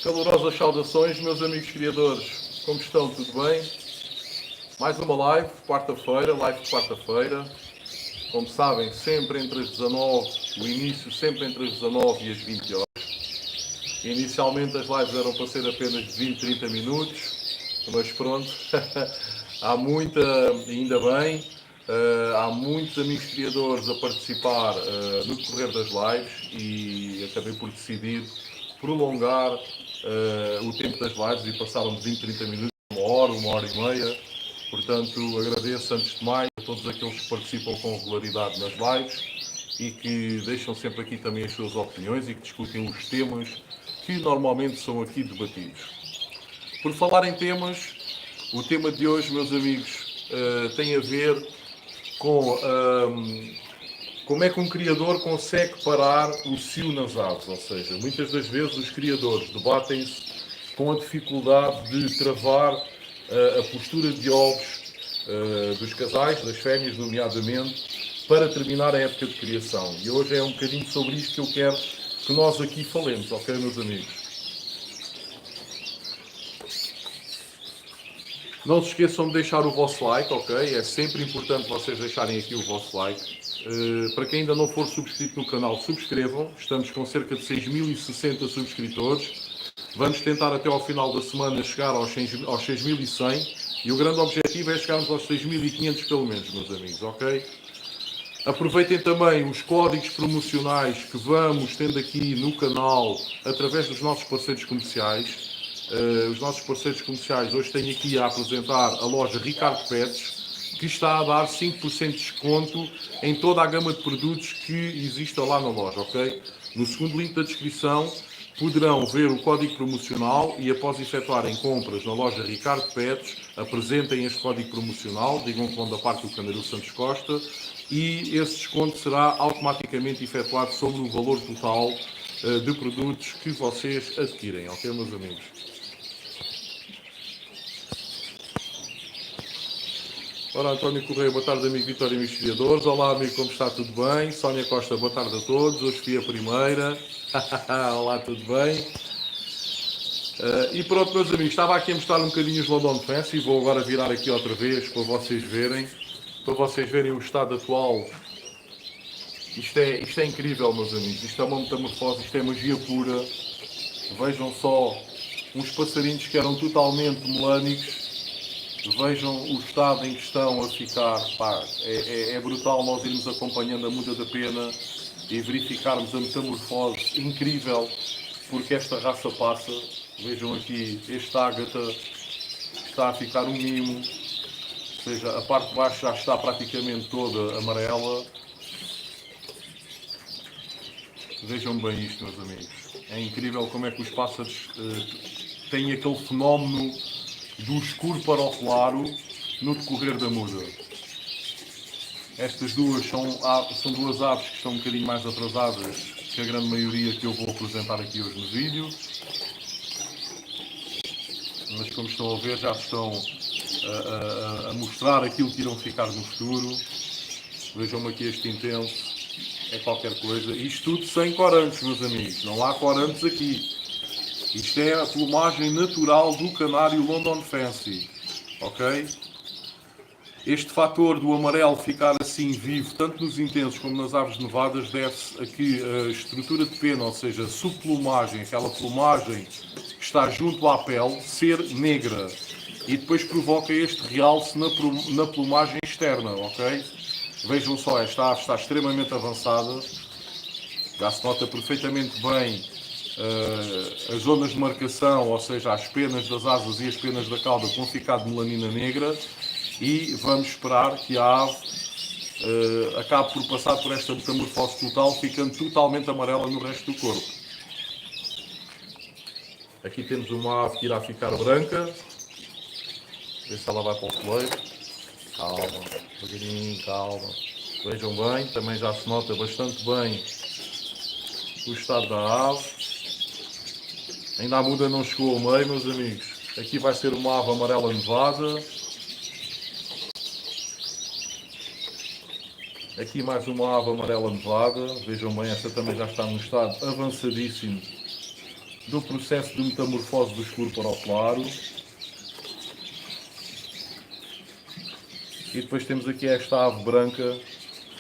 Calorosas saudações, meus amigos criadores. Como estão? Tudo bem? Mais uma live, live de quarta-feira. Como sabem, sempre entre as 19, o início sempre entre as 19 e as 20 horas. Inicialmente as lives eram para ser apenas de 20, 30 minutos, mas pronto, ainda bem, há muitos amigos criadores a participar no decorrer das lives e acabei por decidir prolongar o tempo das lives e passaram de 20, 30 minutos, uma hora e meia. Portanto, agradeço antes de mais a todos aqueles que participam com regularidade nas lives e que deixam sempre aqui também as suas opiniões e que discutem os temas que normalmente são aqui debatidos. Por falar em temas, o tema de hoje, meus amigos, tem a ver com como é que um criador consegue parar o cio nas aves. Ou seja, muitas das vezes os criadores debatem-se com a dificuldade de travar a postura de ovos dos casais, das fêmeas, nomeadamente, para terminar a época de criação. E hoje é um bocadinho sobre isto que eu quero que nós aqui falemos, ok, meus amigos? Não se esqueçam de deixar o vosso like, ok? É sempre importante vocês deixarem aqui o vosso like. Para quem ainda não for subscrito no canal, subscrevam. Estamos com cerca de 6.060 subscritores. Vamos tentar até ao final da semana chegar aos 6.100 e o grande objetivo é chegarmos aos 6.500 pelo menos, meus amigos, ok? Aproveitem também os códigos promocionais que vamos tendo aqui no canal através dos nossos parceiros comerciais. Os nossos parceiros comerciais hoje têm aqui a apresentar a loja Ricardo Pets, que está a dar 5% de desconto em toda a gama de produtos que exista lá na loja, ok? No segundo link da descrição poderão ver o código promocional e após efetuarem compras na loja Ricardo Pets, apresentem este código promocional, digam que vão da parte do Candaru Santos Costa e esse desconto será automaticamente efetuado sobre o valor total de produtos que vocês adquirem, ok, meus amigos? Ora, António Correia, boa tarde, amigo Vitória e amigos criadores. Olá, amigo, como está? Tudo bem? Sónia Costa, boa tarde a todos. Hoje fui a primeira. Olá, tudo bem? E pronto, meus amigos, estava aqui a mostrar um bocadinho os London Fancy. Vou agora virar aqui outra vez para vocês verem o estado atual. Isto é incrível, meus amigos. Isto é uma metamorfose, isto é magia pura. Vejam só uns passarinhos que eram totalmente melânicos. Vejam o estado em que estão a ficar. Pá, é brutal nós irmos acompanhando a muda da pena e verificarmos a metamorfose incrível porque esta raça passa. Vejam aqui, este ágata está a ficar um mimo, ou seja, a parte de baixo já está praticamente toda amarela. Vejam bem isto, meus amigos. É incrível como é que os pássaros têm aquele fenómeno do escuro para o claro no decorrer da muda. Estas duas são duas aves que estão um bocadinho mais atrasadas que a grande maioria que eu vou apresentar aqui hoje no vídeo. Mas como estão a ver, já estão a mostrar aquilo que irão ficar no futuro. Vejam-me aqui este intenso. É qualquer coisa. Isto tudo sem corantes, meus amigos. Não há corantes aqui. Isto é a plumagem natural do canário London Fancy, ok? Este fator do amarelo ficar assim vivo, tanto nos intensos como nas aves nevadas, deve-se a que a estrutura de pena, ou seja, a subplumagem, aquela plumagem que está junto à pele, ser negra. E depois provoca este realce na plumagem externa, ok? Vejam só, esta ave está extremamente avançada, já se nota perfeitamente bem as zonas de marcação, ou seja, as penas das asas e as penas da cauda vão ficar de melanina negra e vamos esperar que a ave acabe por passar por esta metamorfose total, ficando totalmente amarela no resto do corpo. Aqui temos uma ave que irá ficar branca. Ver se ela vai para o celeiro. Calma, devagarinho, calma. Vejam bem, também já se nota bastante bem o estado da ave. Ainda a muda não chegou ao meio, meus amigos. Aqui vai ser uma ave amarela nevada. Aqui mais uma ave amarela nevada. Vejam bem, esta também já está num estado avançadíssimo do processo de metamorfose do escuro para o claro. E depois temos aqui esta ave branca,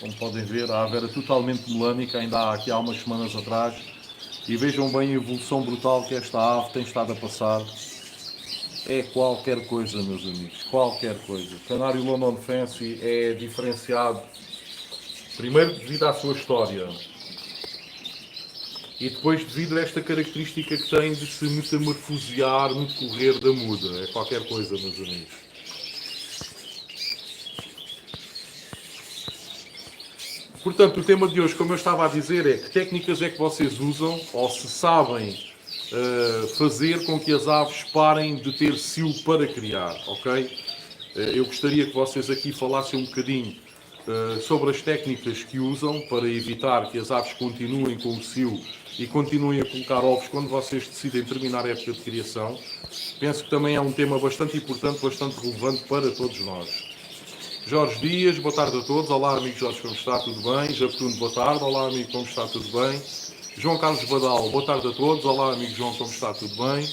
como podem ver, a ave era totalmente melânica, ainda há umas semanas atrás. E vejam bem a evolução brutal que esta ave tem estado a passar. É qualquer coisa, meus amigos, qualquer coisa. O canário London Fancy é diferenciado, primeiro devido à sua história, e depois devido a esta característica que tem de se metamorfosear no decorrer da muda. É qualquer coisa, meus amigos. Portanto, o tema de hoje, como eu estava a dizer, é que técnicas é que vocês usam, ou se sabem fazer com que as aves parem de ter cio para criar, ok? Eu gostaria que vocês aqui falassem um bocadinho sobre as técnicas que usam para evitar que as aves continuem com o cio e continuem a colocar ovos quando vocês decidem terminar a época de criação. Penso que também é um tema bastante importante, bastante relevante para todos nós. Jorge Dias, boa tarde a todos. Olá, amigo Jorge, como está? Tudo bem? Japetuno, boa tarde. Olá, amigo, como está? Tudo bem? João Carlos Badal, boa tarde a todos. Olá, amigo João, como está? Tudo bem?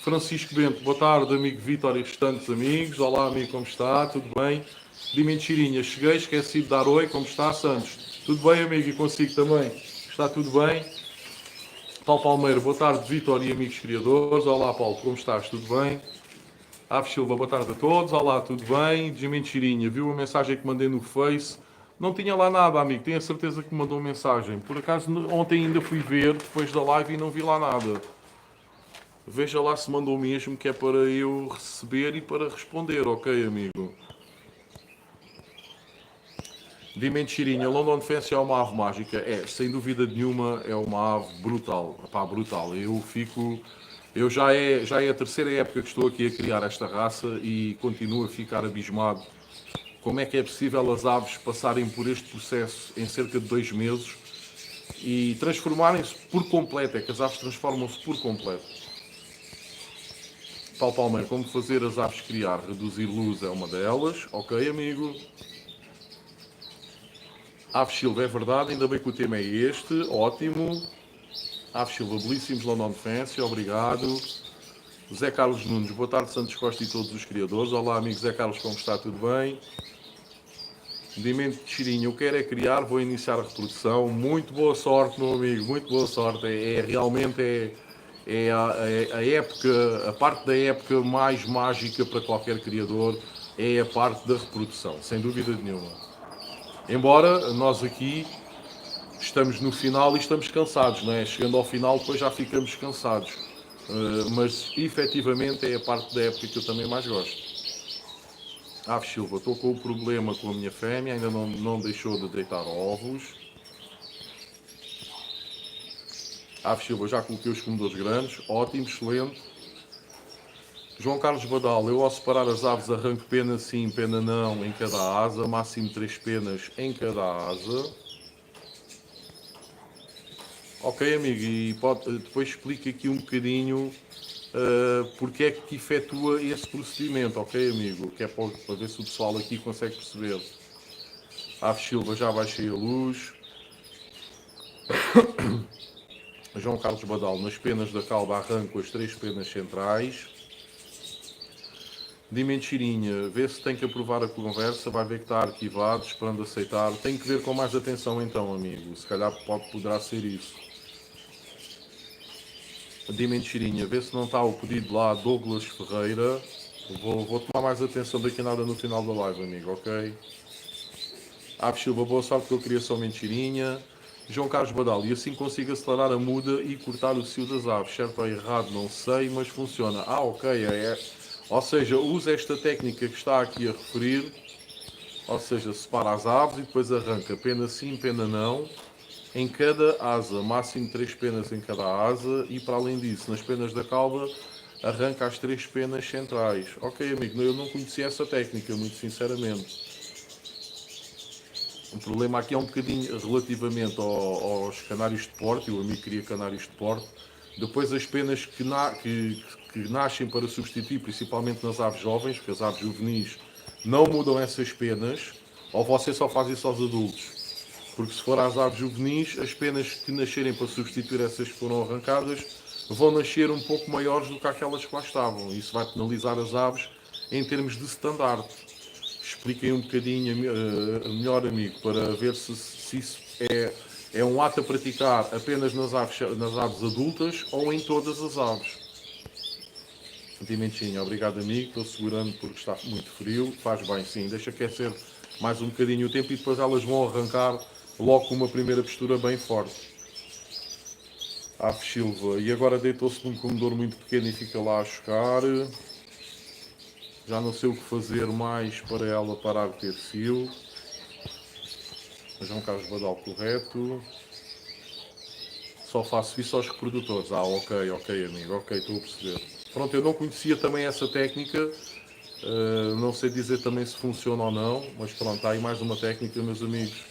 Francisco Bento, boa tarde, amigo Vítor e restantes amigos. Olá, amigo, como está? Tudo bem? Dimentirinha, cheguei, esqueci de dar oi. Como está, Santos? Tudo bem, amigo, e consigo também? Está tudo bem? Paulo Palmeiro, boa tarde, Vítor e amigos criadores. Olá, Paulo, como estás? Tudo bem? Aves Silva, boa tarde a todos. Olá, tudo bem? Dimentirinha, viu a mensagem que mandei no Face? Não tinha lá nada, amigo. Tenho a certeza que me mandou mensagem. Por acaso, ontem ainda fui ver, depois da live, e não vi lá nada. Veja lá se mandou mesmo, que é para eu receber e para responder, ok, amigo? Dimentirinha, London Fence é uma ave mágica. É, sem dúvida nenhuma, é uma ave brutal. Pá, brutal. Eu já é a terceira época que estou aqui a criar esta raça e continuo a ficar abismado. Como é que é possível as aves passarem por este processo em cerca de 2 meses e transformarem-se por completo? É que as aves transformam-se por completo. Paulo Palmeiro, como fazer as aves criar? Reduzir luz é uma delas. Ok, amigo. Aves Silva, é verdade, ainda bem que o tema é este. Ótimo. Aves Silva, belíssimos London Fancy, obrigado. Zé Carlos Nunes, boa tarde, Santos Costa e todos os criadores. Olá, amigo Zé Carlos, como está? Tudo bem? Dimento de Chirinho, eu quero é criar, vou iniciar a reprodução. Muito boa sorte, meu amigo, muito boa sorte. Realmente a época, a parte da época mais mágica para qualquer criador é a parte da reprodução, sem dúvida nenhuma. Embora nós aqui estamos no final e estamos cansados, não é? Chegando ao final depois já ficamos cansados. Mas efetivamente é a parte da época que eu também mais gosto. Aves Silva, estou com o problema com a minha fêmea, ainda não deixou de deitar ovos. Aves Silva, já coloquei os comedores grandes, ótimo, excelente. João Carlos Badal, eu ao separar as aves arranco pena sim, pena não em cada asa, máximo 3 penas em cada asa. Ok, amigo, e depois explica aqui um bocadinho porque é que efetua esse procedimento, ok, amigo? Que é para ver se o pessoal aqui consegue perceber. Aves Silva, já baixei a luz. João Carlos Badal, nas penas da cauda arranco as 3 penas centrais. Dimentirinha, vê se tem que aprovar a conversa, vai ver que está arquivado, esperando aceitar. Tem que ver com mais atenção então, amigo. Se calhar poderá ser isso. Dimentirinha, vê se não está o pedido lá, Douglas Ferreira. Vou tomar mais atenção daqui a nada no final da live, amigo, ok? Aves Silva, boa sorte com a criação Mentirinha. João Carlos Badal, e assim consigo acelerar a muda e cortar o cio das aves. Certo ou errado, não sei, mas funciona. Ah, ok, Ou seja, usa esta técnica que está aqui a referir. Ou seja, separa as aves e depois arranca pena sim, pena não. Em cada asa, máximo 3 penas em cada asa. E para além disso, nas penas da cauda, arranca as 3 penas centrais. Ok, amigo, eu não conhecia essa técnica, muito sinceramente. O problema aqui é um bocadinho relativamente aos canários de porte. O amigo queria canários de porte. Depois as penas que nascem para substituir, principalmente nas aves jovens, porque as aves juvenis não mudam essas penas, ou você só faz isso aos adultos. Porque se for às aves juvenis, as penas que nascerem para substituir essas que foram arrancadas vão nascer um pouco maiores do que aquelas que lá estavam. Isso vai penalizar as aves em termos de standard. Expliquem um bocadinho, melhor amigo, para ver se isso é um ato a praticar apenas nas aves adultas ou em todas as aves. Sentimentinho, obrigado amigo, estou segurando porque está muito frio, faz bem sim, deixa aquecer mais um bocadinho o tempo e depois elas vão arrancar logo com uma primeira postura bem forte. Ave Silva, e agora deitou-se num comedor muito pequeno e fica lá a chocar. Já não sei o que fazer mais para ela parar de ter cio. João Carlos Badal, correto. Só faço isso aos reprodutores. Ah, ok, amigo, ok, estou a perceber. Pronto, eu não conhecia também essa técnica. Não sei dizer também se funciona ou não, mas pronto, está aí mais uma técnica, meus amigos.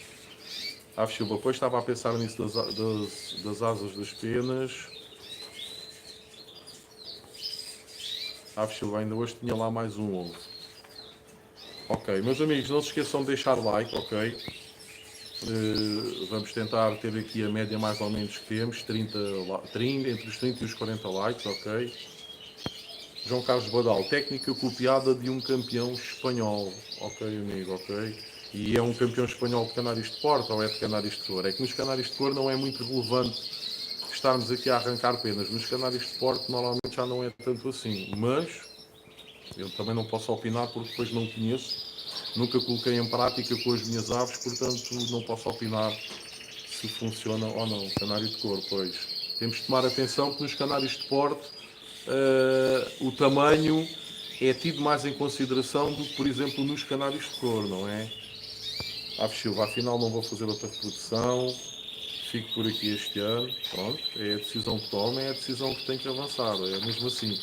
Ave Silva, depois estava a pensar nisso das asas das penas. Ave Silva, ainda hoje tinha lá mais um ovo. Ok, meus amigos, não se esqueçam de deixar like, ok? Vamos tentar ter aqui a média mais ou menos que temos, 30, entre os 30 e os 40 likes, ok? João Carlos Badal, técnica copiada de um campeão espanhol, ok amigo, ok? E é um campeão espanhol de canários de porta ou é de canários de cor? É que nos canários de cor não é muito relevante estarmos aqui a arrancar penas, nos canários de porte normalmente já não é tanto assim, mas eu também não posso opinar porque depois não conheço. Nunca coloquei em prática com as minhas aves, portanto não posso opinar se funciona ou não. Canário de cor, pois. Temos de tomar atenção que nos canários de porte o tamanho é tido mais em consideração do que, por exemplo, nos canários de cor, não é? Ave Silva, afinal não vou fazer outra reprodução, fico por aqui este ano. Pronto, é a decisão que tomo, é a decisão que tem que avançar, é mesmo assim.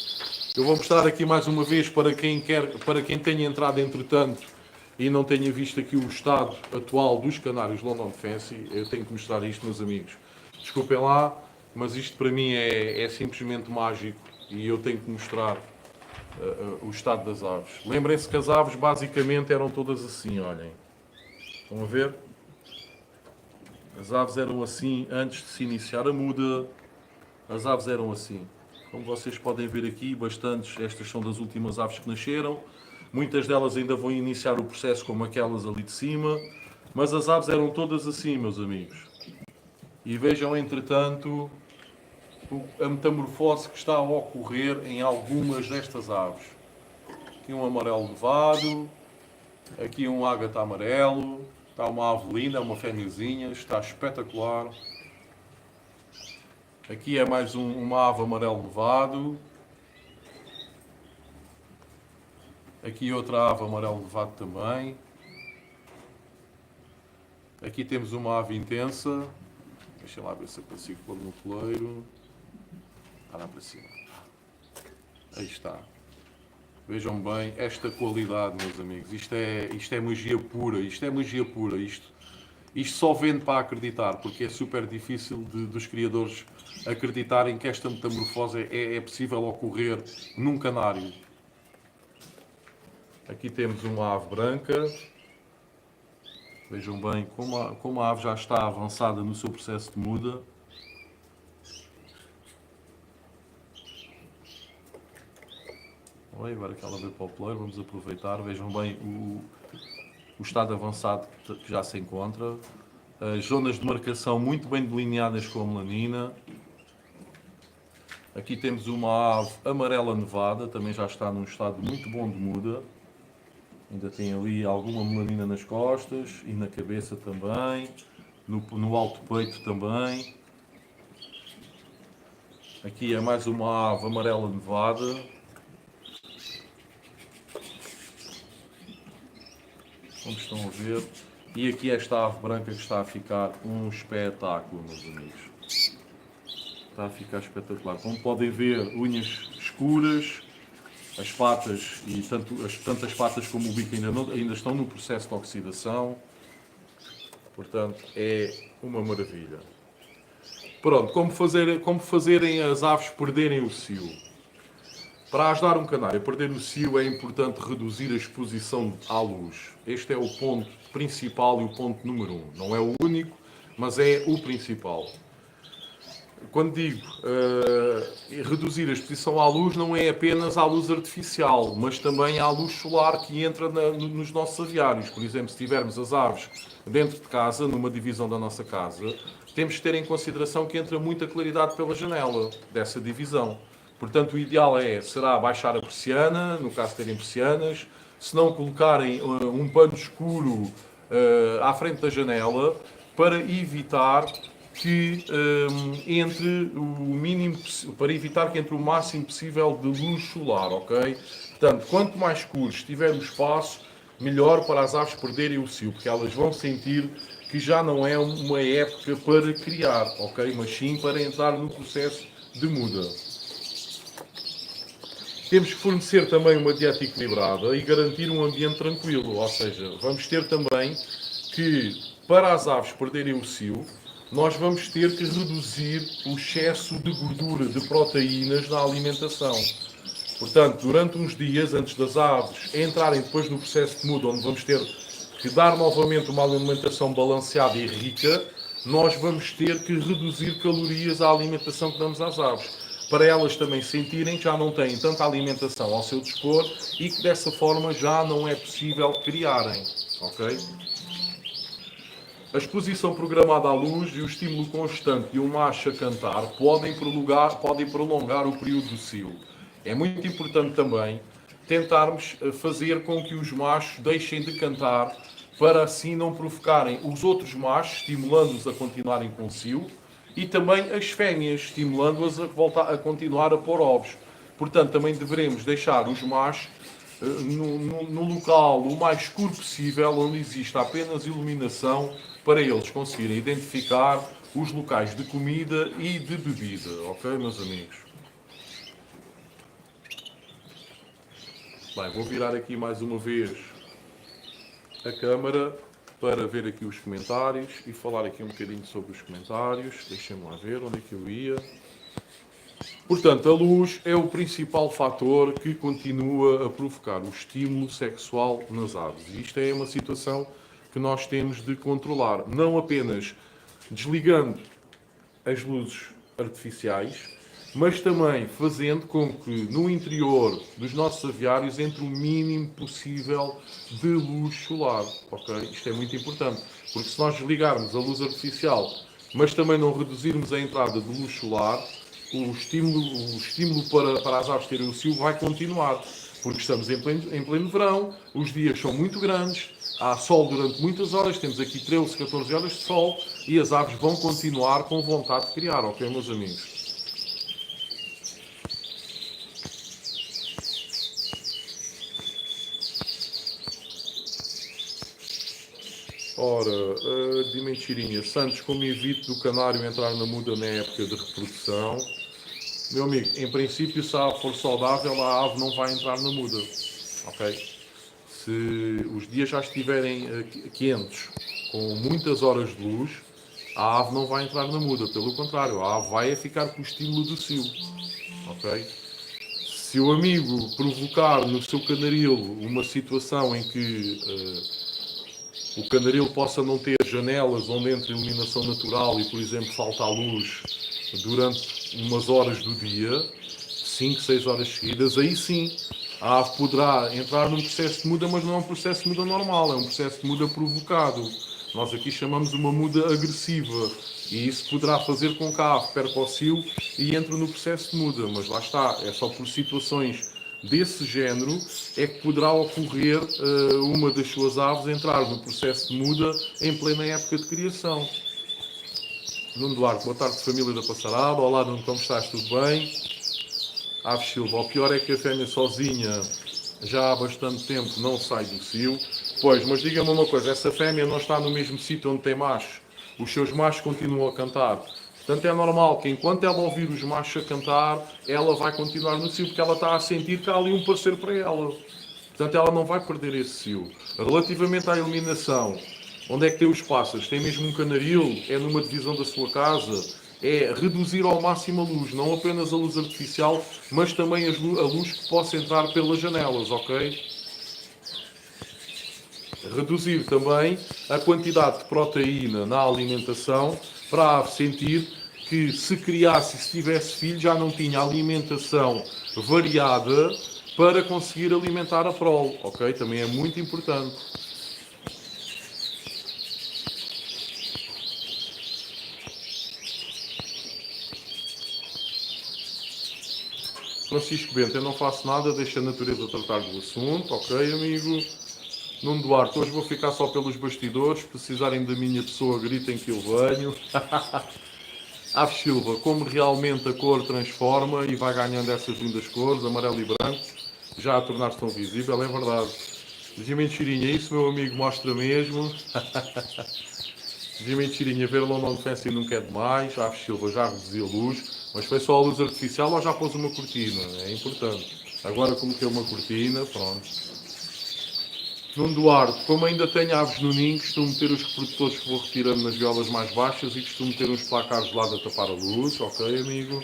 Eu vou mostrar aqui mais uma vez para quem tenha entrado entretanto e não tenha visto aqui o estado atual dos canários London Fancy. Eu tenho que mostrar isto, meus amigos. Desculpem lá, mas isto para mim é simplesmente mágico e eu tenho que mostrar o estado das aves. Lembrem-se que as aves basicamente eram todas assim, olhem. Estão a ver? As aves eram assim antes de se iniciar a muda. As aves eram assim. Como vocês podem ver aqui, bastantes, estas são das últimas aves que nasceram. Muitas delas ainda vão iniciar o processo como aquelas ali de cima. Mas as aves eram todas assim, meus amigos. E vejam, entretanto, a metamorfose que está a ocorrer em algumas destas aves. Aqui um amarelo levado. Aqui um ágata amarelo. Está uma ave linda, uma fêmeazinha. Está espetacular. Aqui é mais uma ave amarelo levado. Aqui outra ave amarelo levado também. Aqui temos uma ave intensa. Deixa lá ver se eu consigo pôr no coleiro. Está lá para cima. Aí está. Vejam bem esta qualidade, meus amigos. Isto é magia pura. Isto é magia pura. Isto só vende para acreditar, porque é super difícil dos criadores acreditarem que esta metamorfose é possível ocorrer num canário. Aqui temos uma ave branca. Vejam bem como a ave já está avançada no seu processo de muda. Oi, agora que ela veio para o player, vamos aproveitar. Vejam bem o estado avançado que já se encontra. As zonas de marcação muito bem delineadas com a melanina. Aqui temos uma ave amarela nevada, também já está num estado muito bom de muda. Ainda tem ali alguma melanina nas costas e na cabeça também, no alto peito também. Aqui é mais uma ave amarela nevada. Como estão a ver. E aqui esta ave branca que está a ficar um espetáculo, meus amigos. Está a ficar espetacular. Como podem ver, unhas escuras, as patas, e tanto as patas como o bico ainda estão no processo de oxidação. Portanto, é uma maravilha. Pronto, como fazerem as aves perderem o cio? Para ajudar um canário a perder o cio é importante reduzir a exposição à luz. Este é o ponto principal e o ponto número 1. Não é o único, mas é o principal. quando digo reduzir a exposição à luz, não é apenas à luz artificial, mas também à luz solar que entra nos nossos aviários. Por exemplo, se tivermos as aves dentro de casa, numa divisão da nossa casa, temos que ter em consideração que entra muita claridade pela janela dessa divisão. Portanto, o ideal será baixar a persiana, no caso de terem persianas, se não colocarem um pano escuro à frente da janela, para evitar que entre o mínimo, para evitar que entre o máximo possível de luz solar, ok? Portanto, quanto mais escuro estiver o espaço, melhor para as aves perderem o cio, porque elas vão sentir que já não é uma época para criar, ok? Mas sim para entrar no processo de muda. Temos que fornecer também uma dieta equilibrada e garantir um ambiente tranquilo, ou seja, vamos ter também que, para as aves perderem o cio, nós vamos ter que reduzir o excesso de gordura, de proteínas na alimentação. Portanto, durante uns dias, antes das aves entrarem depois no processo de muda, onde vamos ter que dar novamente uma alimentação balanceada e rica, nós vamos ter que reduzir calorias à alimentação que damos às aves, para elas também sentirem que já não têm tanta alimentação ao seu dispor e que dessa forma já não é possível criarem, ok? A exposição programada à luz e o estímulo constante de um macho a cantar podem prolongar o período do cio. É muito importante também tentarmos fazer com que os machos deixem de cantar para assim não provocarem os outros machos, estimulando-os a continuarem com o cio, e também as fêmeas, estimulando-as a continuar a pôr ovos. Portanto, também devemos deixar os machos no local o mais escuro possível, onde exista apenas iluminação, para eles conseguirem identificar os locais de comida e de bebida. Ok, meus amigos? Bem, vou virar aqui mais uma vez a câmara para ver aqui os comentários e falar aqui um bocadinho sobre os comentários. Deixem-me lá ver onde é que eu ia. Portanto, a luz é o principal fator que continua a provocar o estímulo sexual nas aves. E isto é uma situação que nós temos de controlar, não apenas desligando as luzes artificiais, mas também fazendo com que no interior dos nossos aviários entre o mínimo possível de luz solar, ok? Isto é muito importante, porque se nós desligarmos a luz artificial, mas também não reduzirmos a entrada de luz solar, o estímulo para as aves terem o cio vai continuar, porque estamos em pleno verão, os dias são muito grandes, há sol durante muitas horas, temos aqui 13, 14 horas de sol, e as aves vão continuar com vontade de criar, ok, meus amigos? Ora, de mentirinha, Santos, como evito do canário entrar na muda na época de reprodução? Meu amigo, em princípio, se a ave for saudável, a ave não vai entrar na muda, ok? Se os dias já estiverem quentes, com muitas horas de luz, a ave não vai entrar na muda, pelo contrário, a ave vai ficar com o estímulo do cio, ok? Se o amigo provocar no seu canarilo uma situação em que o canarilo possa não ter janelas onde entra iluminação natural e, por exemplo, falta a luz durante umas horas do dia, 5, 6 horas seguidas, aí sim, a ave poderá entrar num processo de muda, mas não é um processo de muda normal, é um processo de muda provocado. Nós aqui chamamos uma muda agressiva e isso poderá fazer com que a ave perca o cio e entre no processo de muda, mas lá está, é só por situações desse género é que poderá ocorrer uma das suas aves entrar no processo de muda em plena época de criação. Nuno Duarte, boa tarde, família da Passarada. Olá, Nuno, como estás? Tudo bem? Aves Silva, o pior é que a fêmea sozinha já há bastante tempo não sai do cio. Pois, mas diga-me uma coisa, essa fêmea não está no mesmo sítio onde tem machos? Os seus machos continuam a cantar. Portanto, é normal que enquanto ela ouvir os machos a cantar, ela vai continuar no cio, porque ela está a sentir que há ali um parceiro para ela. Portanto, ela não vai perder esse cio. Relativamente à eliminação, onde é que tem os pássaros? Tem mesmo um canaril? É numa divisão da sua casa? É reduzir ao máximo a luz, não apenas a luz artificial, mas também a luz que possa entrar pelas janelas, ok? Reduzir também a quantidade de proteína na alimentação para a ave sentir que se criasse e se tivesse filho já não tinha alimentação variada para conseguir alimentar a prole, ok? Também é muito importante. Francisco Bento, eu não faço nada, deixa a natureza tratar do assunto, ok, amigo? Nuno Duarte, hoje vou ficar só pelos bastidores, se precisarem da minha pessoa, gritem que eu venho. Aves Silva, como realmente a cor transforma e vai ganhando essas lindas cores, amarelo e branco, já a tornar-se tão visível, é verdade. Jimmy Chirinha, isso meu amigo mostra mesmo. Jimmy Chirinha, ver London Fancy nunca é demais. Aves Silva já reduziu a luz, mas foi só a luz artificial ou já pôs uma cortina? É importante. Agora coloquei uma cortina, pronto. Nuno Duarte, como ainda tenho aves no ninho, costumo ter os reprodutores que vou retirando nas gaiolas mais baixas e costumo ter uns placares de lado a tapar a luz, ok amigo?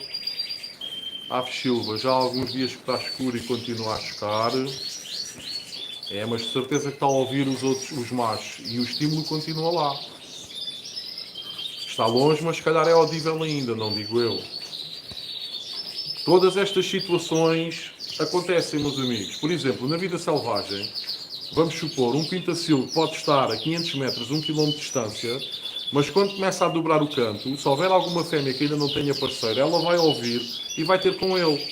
Aves Silva, já há alguns dias que está escuro e continua a chocar. É, mas de certeza que está a ouvir os machos e o estímulo continua lá. Está longe, mas se calhar é audível ainda, não digo eu. Todas estas situações acontecem, meus amigos. Por exemplo, na vida selvagem, vamos supor, um pintacilgo pode estar a 500 metros, 1 km de distância, mas quando começa a dobrar o canto, se houver alguma fêmea que ainda não tenha parceiro, ela vai ouvir e vai ter com ele,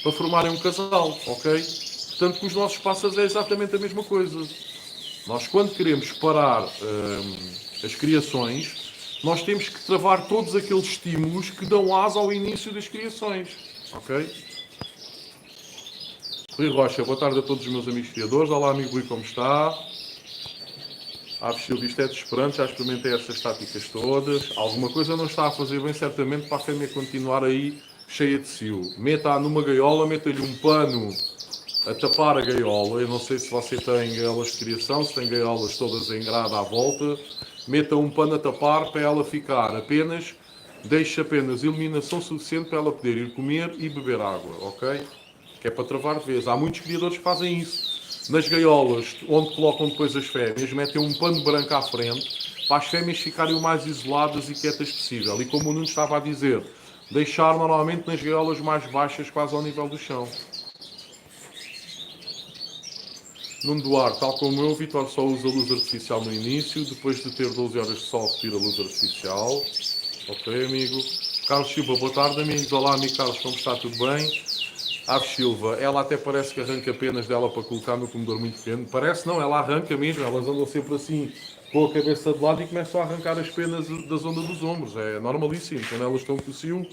para formarem um casal, ok? Portanto, com os nossos pássaros é exatamente a mesma coisa. Nós, quando queremos parar as criações, nós temos que travar todos aqueles estímulos que dão asa ao início das criações, ok? Rui Rocha, boa tarde a todos os meus amigos criadores. Olá, amigo Rui, como está? Aves Silva, isto é desesperante, já experimentei essas táticas todas. Alguma coisa não está a fazer bem, certamente, para a fêmea continuar aí cheia de cio. Meta-a numa gaiola, meta-lhe um pano a tapar a gaiola. Eu não sei se você tem gaiolas de criação, se tem gaiolas todas em grade à volta. Meta um pano a tapar para ela ficar apenas, deixe apenas iluminação suficiente para ela poder ir comer e beber água, ok? Que é para travar de vez. Há muitos criadores que fazem isso. Nas gaiolas, onde colocam depois as fêmeas, metem um pano branco à frente para as fêmeas ficarem o mais isoladas e quietas possível. E como o Nuno estava a dizer, deixar normalmente nas gaiolas mais baixas, quase ao nível do chão. Nuno Duarte, tal como eu, Vitor só usa luz artificial no início, depois de ter 12 horas de sol, retira a luz artificial. Ok, amigo. Carlos Silva, boa tarde, amigos. Olá, amigo Carlos, como está? Tudo bem? Aves Silva, ela até parece que arranca penas dela para colocar no comedor muito pequeno. Parece não, ela arranca mesmo, elas andam sempre assim com a cabeça de lado e começam a arrancar as penas da zona dos ombros. É normalíssimo, quando elas estão com o cio.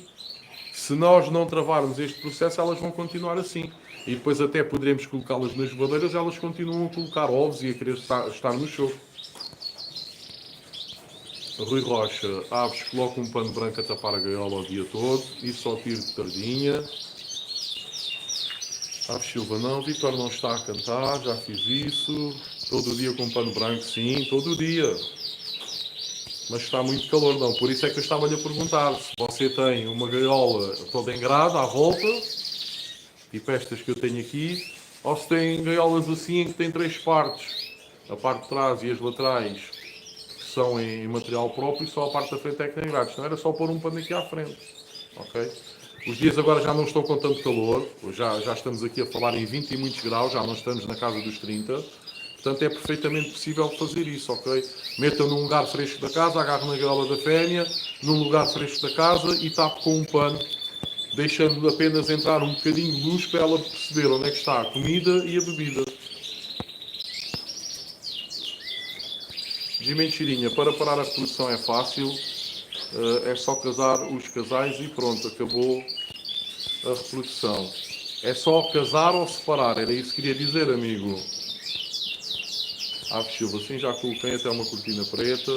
Se nós não travarmos este processo, elas vão continuar assim. E depois até poderemos colocá-las nas geladeiras, elas continuam a colocar ovos e a querer estar no choco. Rui Rocha, aves colocam um pano branco a tapar a gaiola o dia todo e só tiro de tardinha. Aves Silva, não, Vitor não está a cantar, já fiz isso. Todo dia com pano branco, sim, todo dia. Mas está muito calor, não. Por isso é que eu estava-lhe a perguntar se você tem uma gaiola toda em grade à volta, tipo estas que eu tenho aqui, ou se tem gaiolas assim que tem 3 partes. A parte de trás e as laterais que são em material próprio e só a parte da frente é que tem grades. Não era só pôr um pano aqui à frente. Ok? Os dias agora já não estão com tanto calor, já estamos aqui a falar em 20 e muitos graus, já não estamos na casa dos 30, portanto é perfeitamente possível fazer isso, ok? Metam num lugar fresco da casa, agarram na gaiola da fêmea, num lugar fresco da casa e tape com um pano, deixando apenas entrar um bocadinho de luz para ela perceber onde é que está a comida e a bebida. De mentirinha, para parar a reprodução é fácil. É só casar os casais e pronto, acabou a reprodução. É só casar ou separar, era isso que queria dizer, amigo. Aves Silva, sim, já coloquei até uma cortina preta.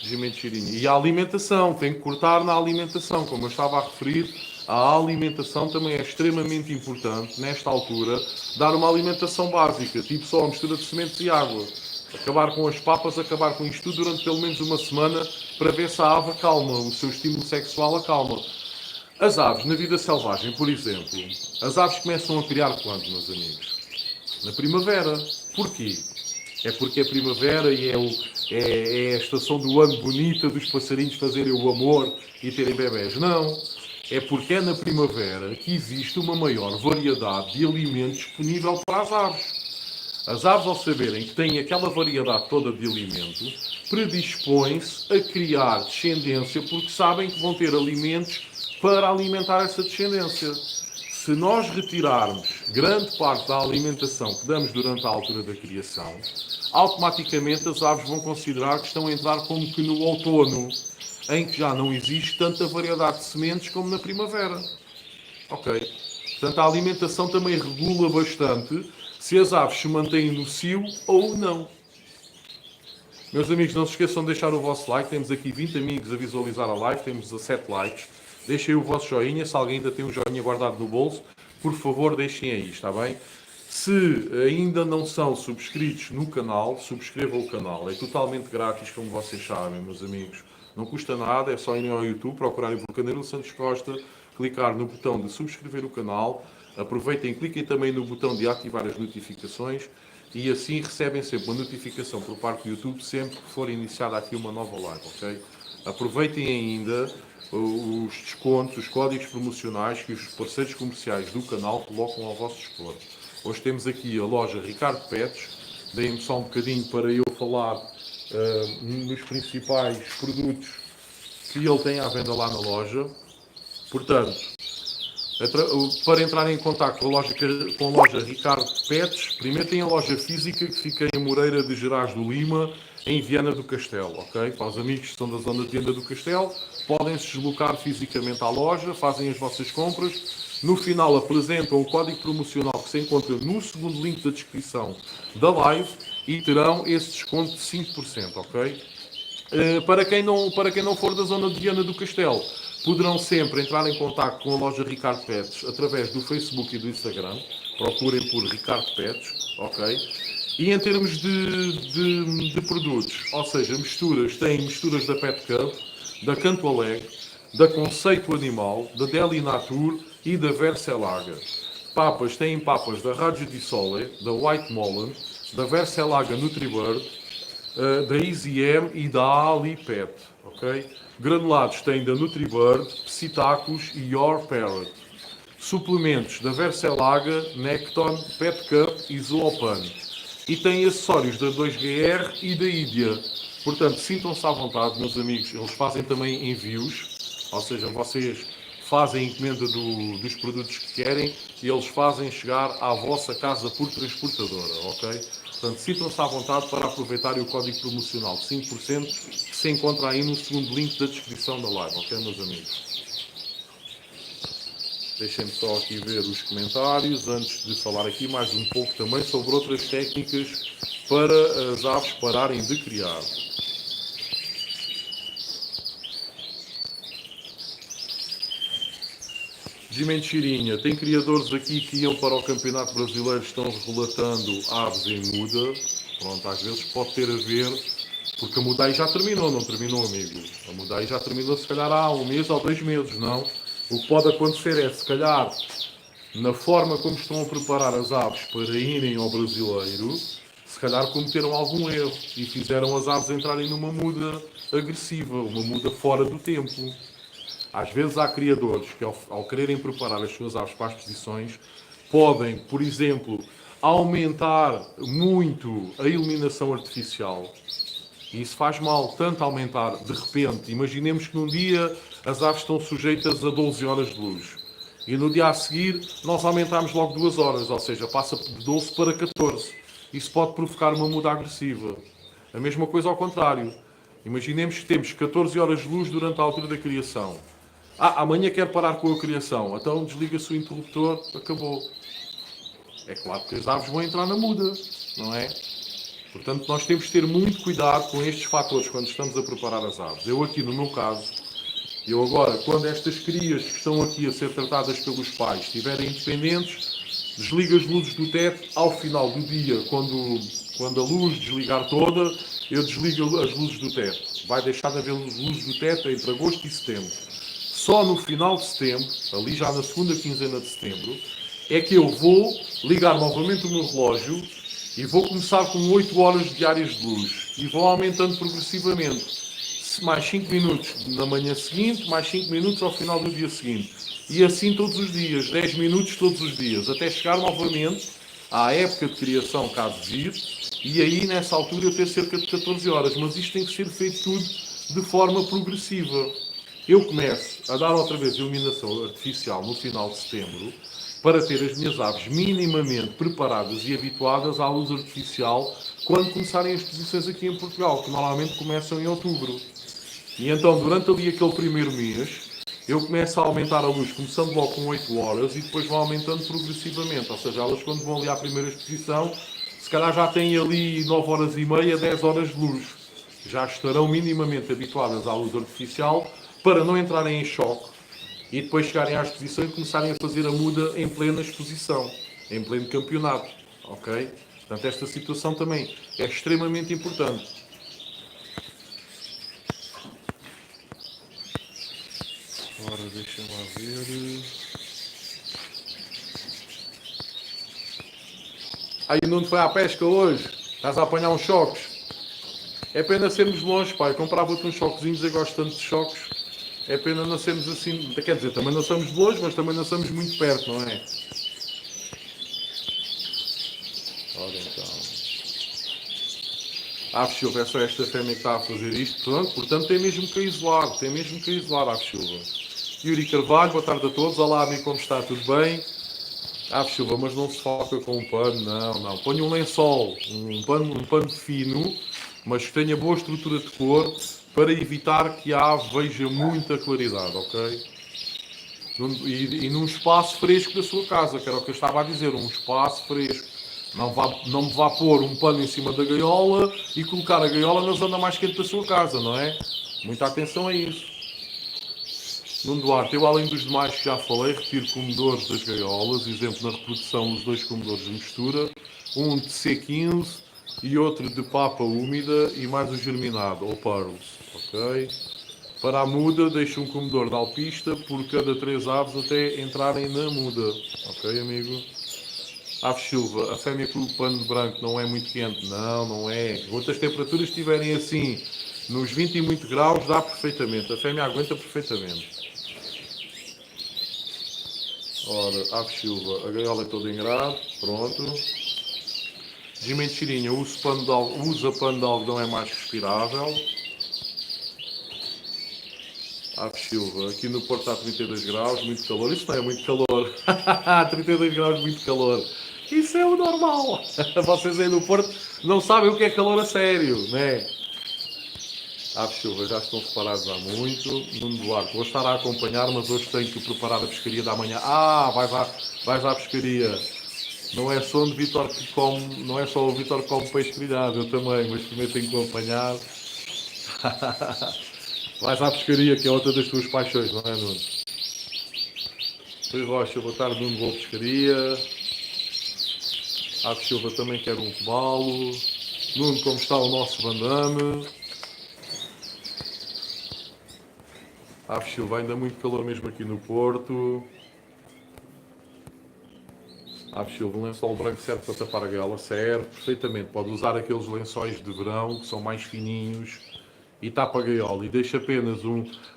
Gimenchirinha. E a alimentação, tem que cortar na alimentação, como eu estava a referir, a alimentação também é extremamente importante, nesta altura, dar uma alimentação básica, tipo só a mistura de sementes e água. Acabar com as papas, acabar com isto tudo durante pelo menos uma semana para ver se a ave acalma, o seu estímulo sexual acalma. As aves, na vida selvagem, por exemplo, as aves começam a criar quando, meus amigos? Na primavera. Porquê? É porque é primavera e é é a estação do ano bonita dos passarinhos fazerem o amor e terem bebés. Não. É porque é na primavera que existe uma maior variedade de alimentos disponível para as aves. As aves, ao saberem que têm aquela variedade toda de alimento, predispõem-se a criar descendência porque sabem que vão ter alimentos para alimentar essa descendência. Se nós retirarmos grande parte da alimentação que damos durante a altura da criação, automaticamente as aves vão considerar que estão a entrar como que no outono, em que já não existe tanta variedade de sementes como na primavera. Ok? Portanto, a alimentação também regula bastante se as aves se mantêm no cio ou não. Meus amigos, não se esqueçam de deixar o vosso like. Temos aqui 20 amigos a visualizar a live, temos 17 likes. Deixem o vosso joinha, se alguém ainda tem um joinha guardado no bolso, por favor deixem aí, está bem? Se ainda não são subscritos no canal, subscrevam o canal. É totalmente grátis, como vocês sabem, meus amigos. Não custa nada, é só irem ao YouTube, procurarem por Canelo Santos Costa, clicar no botão de subscrever o canal. Aproveitem e cliquem também no botão de ativar as notificações e assim recebem sempre uma notificação por parte do YouTube sempre que for iniciada aqui uma nova live, ok? Aproveitem ainda os descontos, os códigos promocionais que os parceiros comerciais do canal colocam ao vosso dispor. Hoje temos aqui a loja Ricardo Pets. Deem-me só um bocadinho para eu falar nos principais produtos que ele tem à venda lá na loja. Portanto, para entrar em contato com a loja Ricardo Pets, primeiro tem a loja física que fica em Moreira de Gerás do Lima, em Viana do Castelo, ok? Para os amigos que são da zona de Viana do Castelo, podem se deslocar fisicamente à loja, fazem as vossas compras, no final apresentam o código promocional que se encontra no segundo link da descrição da live e terão esse desconto de 5%, ok? Para quem não for da zona de Viana do Castelo, poderão sempre entrar em contato com a loja Ricardo Pets através do Facebook e do Instagram. Procurem por Ricardo Pets, ok? E em termos de produtos, ou seja, misturas, tem misturas da Pet Cup, da Canto Alegre, da Conceito Animal, da Deli Nature e da Verselaga. Papas, têm papas da Raggio di Sole, da White Mullen, da Verselaga Nutribird, da Easy M e da Ali Pet, ok? Granulados têm da Nutribird, Psitacos e Your Parrot. Suplementos da Verselaga, Necton, Pet Cup e Zoopan. E tem acessórios da 2GR e da Idia. Portanto, sintam-se à vontade, meus amigos. Eles fazem também envios, ou seja, vocês fazem a encomenda dos produtos que querem e eles fazem chegar à vossa casa por transportadora, ok? Portanto, sintam-se à vontade para aproveitarem o código promocional de 5% que se encontra aí no segundo link da descrição da live, ok, meus amigos? Deixem-me só aqui ver os comentários antes de falar aqui mais um pouco também sobre outras técnicas para as aves pararem de criar. De Mentirinha, tem criadores aqui que iam para o Campeonato Brasileiro, estão relatando aves em muda. Pronto, às vezes pode ter a ver, porque a muda aí já terminou, não terminou, amigo? A muda aí já terminou se calhar há 1 mês ou 2 meses, não? O que pode acontecer é, se calhar, na forma como estão a preparar as aves para irem ao Brasileiro, se calhar cometeram algum erro e fizeram as aves entrarem numa muda agressiva, uma muda fora do tempo. Às vezes há criadores que, ao quererem preparar as suas aves para as posições, podem, por exemplo, aumentar muito a iluminação artificial. E isso faz mal, tanto aumentar de repente. Imaginemos que num dia as aves estão sujeitas a 12 horas de luz. E no dia a seguir nós aumentamos logo 2 horas, ou seja, passa de 12 para 14. Isso pode provocar uma muda agressiva. A mesma coisa ao contrário. Imaginemos que temos 14 horas de luz durante a altura da criação. Amanhã quer parar com a criação, então desliga-se o interruptor, acabou. É claro que as aves vão entrar na muda, não é? Portanto, nós temos de ter muito cuidado com estes fatores quando estamos a preparar as aves. Eu aqui, no meu caso, agora, quando estas crias que estão aqui a ser tratadas pelos pais estiverem independentes, desligo as luzes do teto ao final do dia, quando a luz desligar toda, eu desligo as luzes do teto. Vai deixar de haver luzes do teto entre agosto e setembro. Só no final de setembro, ali já na segunda quinzena de setembro, é que eu vou ligar novamente o meu relógio e vou começar com 8 horas diárias de luz. e vão aumentando progressivamente. Mais 5 minutos na manhã seguinte, mais 5 minutos ao final do dia seguinte. E assim todos os dias, 10 minutos todos os dias, até chegar novamente à época de criação, caso vir, e aí nessa altura eu ter cerca de 14 horas. Mas isto tem que ser feito tudo de forma progressiva. Eu começo a dar outra vez iluminação artificial no final de setembro, para ter as minhas aves minimamente preparadas e habituadas à luz artificial quando começarem as exposições aqui em Portugal, que normalmente começam em outubro. E então, durante ali aquele primeiro mês, eu começo a aumentar a luz, começando logo com 8 horas e depois vão aumentando progressivamente. Ou seja, elas quando vão ali à primeira exposição, se calhar já têm ali 9 horas e meia, 10 horas de luz. Já estarão minimamente habituadas à luz artificial para não entrarem em choque e depois chegarem à exposição e começarem a fazer a muda em plena exposição, em pleno campeonato. Ok? Portanto, esta situação também é extremamente importante. Agora deixa-me lá ver. Aí o Nuno foi à pesca hoje. Estás a apanhar uns choques. É pena sermos longe, pai. Comprava-te uns choquezinhos, eu gosto tanto de choques. É pena não sermos assim. Quer dizer, também não somos de longe, mas também não somos muito perto, não é? Ora então. Ave Silva, é só esta fêmea que está a fazer isto. Pronto, portanto tem mesmo que isolar. Tem mesmo que isolar, Ave Silva. Yuri Carvalho, boa tarde a todos. Olá, amigo, como está? Tudo bem? Ave Silva, mas não se foca com um pano, não. Ponha um lençol, um pano fino, mas que tenha boa estrutura de cor, para evitar que a ave veja muita claridade, ok? E num espaço fresco da sua casa, que era o que eu estava a dizer, um espaço fresco. Não me vá pôr um pano em cima da gaiola e colocar a gaiola na zona mais quente da sua casa, não é? Muita atenção a isso. Nuno Duarte, eu além dos demais que já falei, retiro comedores das gaiolas, exemplo na reprodução os 2 comedores de mistura, um de C15 e outro de papa úmida e mais o germinado, ou pearls, ok? Para a muda, deixo um comedor de alpista por cada 3 aves até entrarem na muda, ok, amigo? Ave Silva, a fêmea com o pano branco não é muito quente? Não, não é. Enquanto as temperaturas estiverem assim, nos 20 e muito graus, dá perfeitamente. A fêmea aguenta perfeitamente. Ora, Ave Silva, a gaiola é toda em grade, pronto. De mentirinha, usa pano de algodão, é mais respirável. Ave Silva, aqui no Porto está 32 graus, muito calor. Isso não é muito calor. 32 graus, muito calor. Isso é o normal. Vocês aí no Porto não sabem o que é calor a sério, né? Ave Silva, já estão separados há muito. Nuno Duarte, vou estar a acompanhar, mas hoje tenho que preparar a pescaria da manhã. Vais à pescaria. Não é só onde Vitor que come, não é só o Vitor que come peixe grelhado, eu também, mas primeiro tenho que acompanhar. Vais à pescaria, que é outra das tuas paixões, não é, Nuno? Rui Rocha, boa tarde, Nuno, vou à pescaria. Ave Silva também quer um cobalo. Nuno, como está o nosso bandame? Ave Silva, ainda muito calor mesmo aqui no Porto. Ave Silva, um lençol branco serve para tapar a gaiola? Serve perfeitamente. Pode usar aqueles lençóis de verão que são mais fininhos e tapa a gaiola. E deixa apenas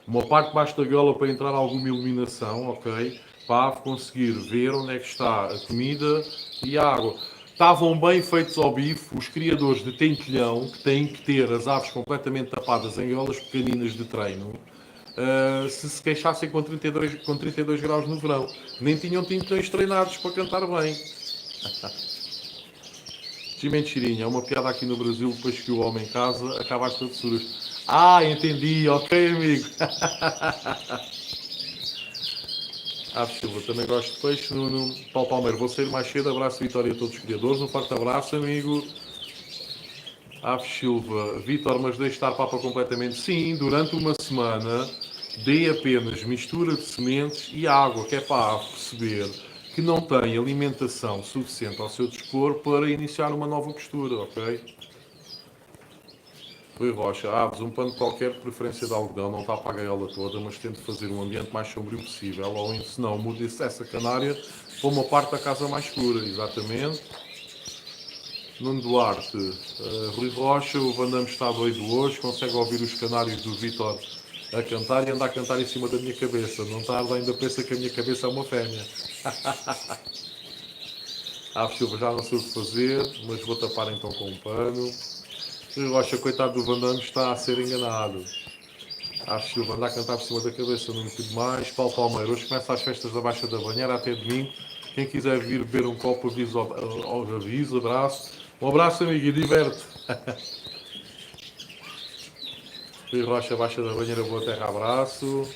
uma parte de baixo da gaiola para entrar alguma iluminação, ok? Para a ave conseguir ver onde é que está a comida e a água. Estavam bem feitos ao bife os criadores de tentilhão, que têm que ter as aves completamente tapadas em gaiolas pequeninas de treino, se queixassem com 32 graus no verão. Nem tinham tintões treinados para cantar bem. De mentirinha, é uma piada aqui no Brasil, depois que o homem casa, acaba as travessuras. Ah, entendi, ok, amigo. Ave Silva, também gosto de peixe. Nuno Paulo Palmeiro, vou sair mais cedo. Abraço, Vitória a todos os criadores. Um forte abraço, amigo. Ave Silva, Vitor, mas deixe estar papa completamente. Sim, durante uma semana, dê apenas mistura de sementes e água, que é para a ave perceber que não tem alimentação suficiente ao seu dispor para iniciar uma nova postura, ok? Rui Rocha, aves, um pano qualquer, de preferência de algodão, não tapa a gaiola toda, mas tente fazer um ambiente mais sombrio possível, ou se não, mude essa canária para uma parte da casa mais escura, exatamente. Nuno Duarte, Rui Rocha, o Van Damme está doido hoje, consegue ouvir os canários do Vítor a cantar e anda a cantar em cima da minha cabeça. Não tarda, ainda pensa que a minha cabeça é uma fêmea. Silva, já não sei o que fazer, mas vou tapar então com um pano. Rui Rocha, coitado do Van Damme, está a ser enganado. Silva, anda a cantar por cima da cabeça, não tudo mais. Paulo Palmeiro, hoje começa as festas da Baixa da Banheira até domingo. Quem quiser vir beber um copo, aviso, abraço. Um abraço, amigo, e diverte. Rui Rocha, Baixa da Banheira, boa terra, abraço.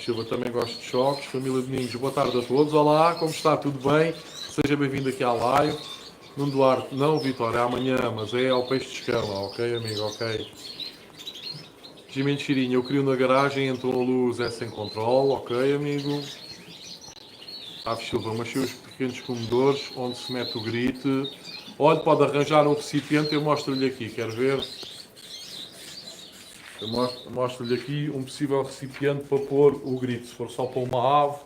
Silva, também gosto de choques. Família Domingos, boa tarde a todos. Olá, como está? Tudo bem? Seja bem-vindo aqui à live. Nuno Duarte, não, Vitória, é amanhã, mas é ao peixe de escama, ok, amigo, ok. Jimmy Chirinho, eu crio na garagem, entrou a luz, é sem controle, ok, amigo. Silva, mas se os pequenos comedores, onde se mete o grite. Olha, pode arranjar um recipiente, eu mostro-lhe aqui, quer ver? Eu mostro-lhe aqui um possível recipiente para pôr o grito, se for só para uma ave.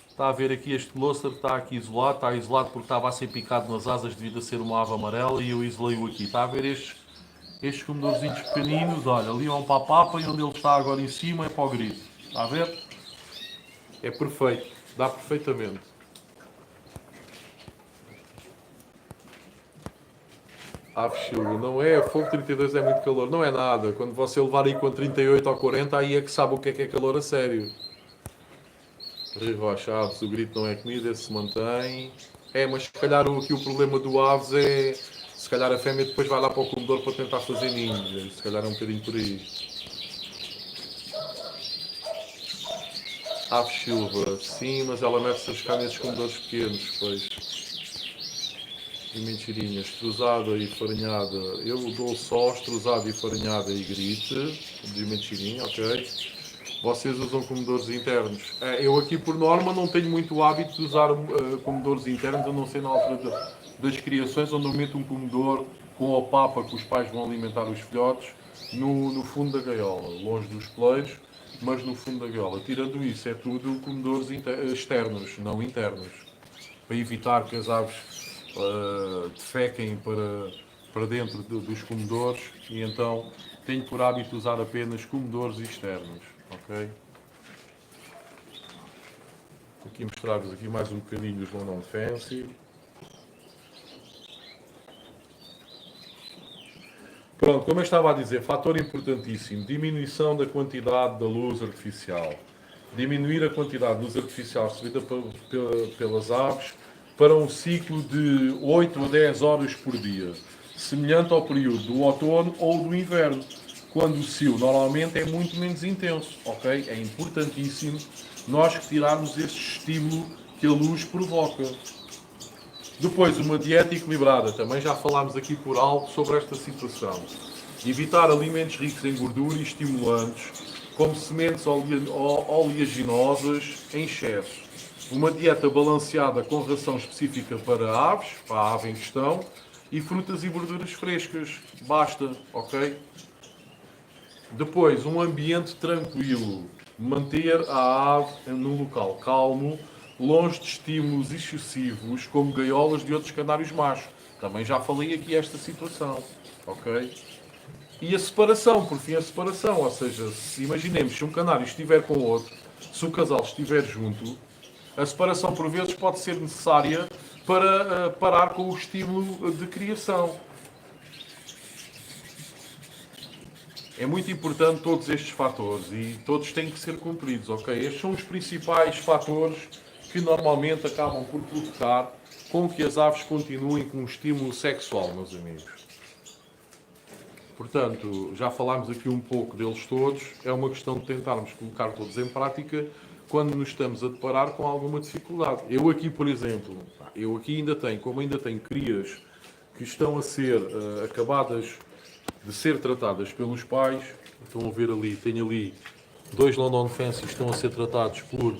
Está a ver aqui este Gloster, está aqui isolado, está isolado porque estava a ser picado nas asas devido a ser uma ave amarela e eu isolei-o aqui. Está a ver estes comedorzinhos pequeninos, olha, ali vão para a papa e onde ele está agora em cima é para o grito. Está a ver? É perfeito, dá perfeitamente. Silva, não é, fogo 32 é muito calor, não é nada. Quando você levar aí com 38 ou 40, aí é que sabe o que é calor a sério. Rui Rocha, Aves, o grito não é comida, esse se mantém. Mas se calhar aqui o problema do Aves é, se calhar a fêmea depois vai lá para o comedor para tentar fazer ninhos. Se calhar é um bocadinho por aí. Silva, sim, mas ela mete-se a buscar nesses comedores pequenos, pois. E mentirinhas, estruzada e farinhada. Eu dou só estruzada e farinhada e grite. De mentirinha, ok. Vocês usam comedores internos. Eu aqui, por norma, não tenho muito hábito de usar comedores internos, a não ser na altura das criações, onde eu meto um comedor com a papa que os pais vão alimentar os filhotes no fundo da gaiola, longe dos peleiros, mas no fundo da gaiola. Tirando isso, é tudo comedores externos, não internos, para evitar que as aves defequem para dentro dos comedores, e então tenho por hábito usar apenas comedores externos, ok? Aqui mostrar-vos aqui mais um bocadinho os London Fancy. Pronto, como eu estava a dizer, fator importantíssimo, diminuição da quantidade da luz artificial. Diminuir a quantidade de luz artificial recebida pelas aves para um ciclo de 8 a 10 horas por dia, semelhante ao período do outono ou do inverno, quando o cio normalmente é muito menos intenso, ok? É importantíssimo nós retirarmos este estímulo que a luz provoca. Depois, uma dieta equilibrada. Também já falámos aqui por alto sobre esta situação. Evitar alimentos ricos em gordura e estimulantes, como sementes oleaginosas em excesso. Uma dieta balanceada com ração específica para aves, para a ave em questão, e frutas e verduras frescas. Basta, ok? Depois, um ambiente tranquilo. Manter a ave num local calmo, longe de estímulos excessivos, como gaiolas de outros canários machos. Também já falei aqui esta situação, ok? E a separação, por fim a separação, ou seja, se imaginemos, se um canário estiver com outro, se o casal estiver junto, a separação por vezes pode ser necessária para parar com o estímulo de criação. É muito importante todos estes fatores e todos têm que ser cumpridos, ok? Estes são os principais fatores que normalmente acabam por provocar com que as aves continuem com um estímulo sexual, meus amigos. Portanto, já falámos aqui um pouco deles todos. É uma questão de tentarmos colocar todos em prática quando nos estamos a deparar com alguma dificuldade. Eu aqui, por exemplo, como ainda tenho crias que estão a ser acabadas de ser tratadas pelos pais. Estão a ver ali, tenho ali 2 London Fancy que estão a ser tratados por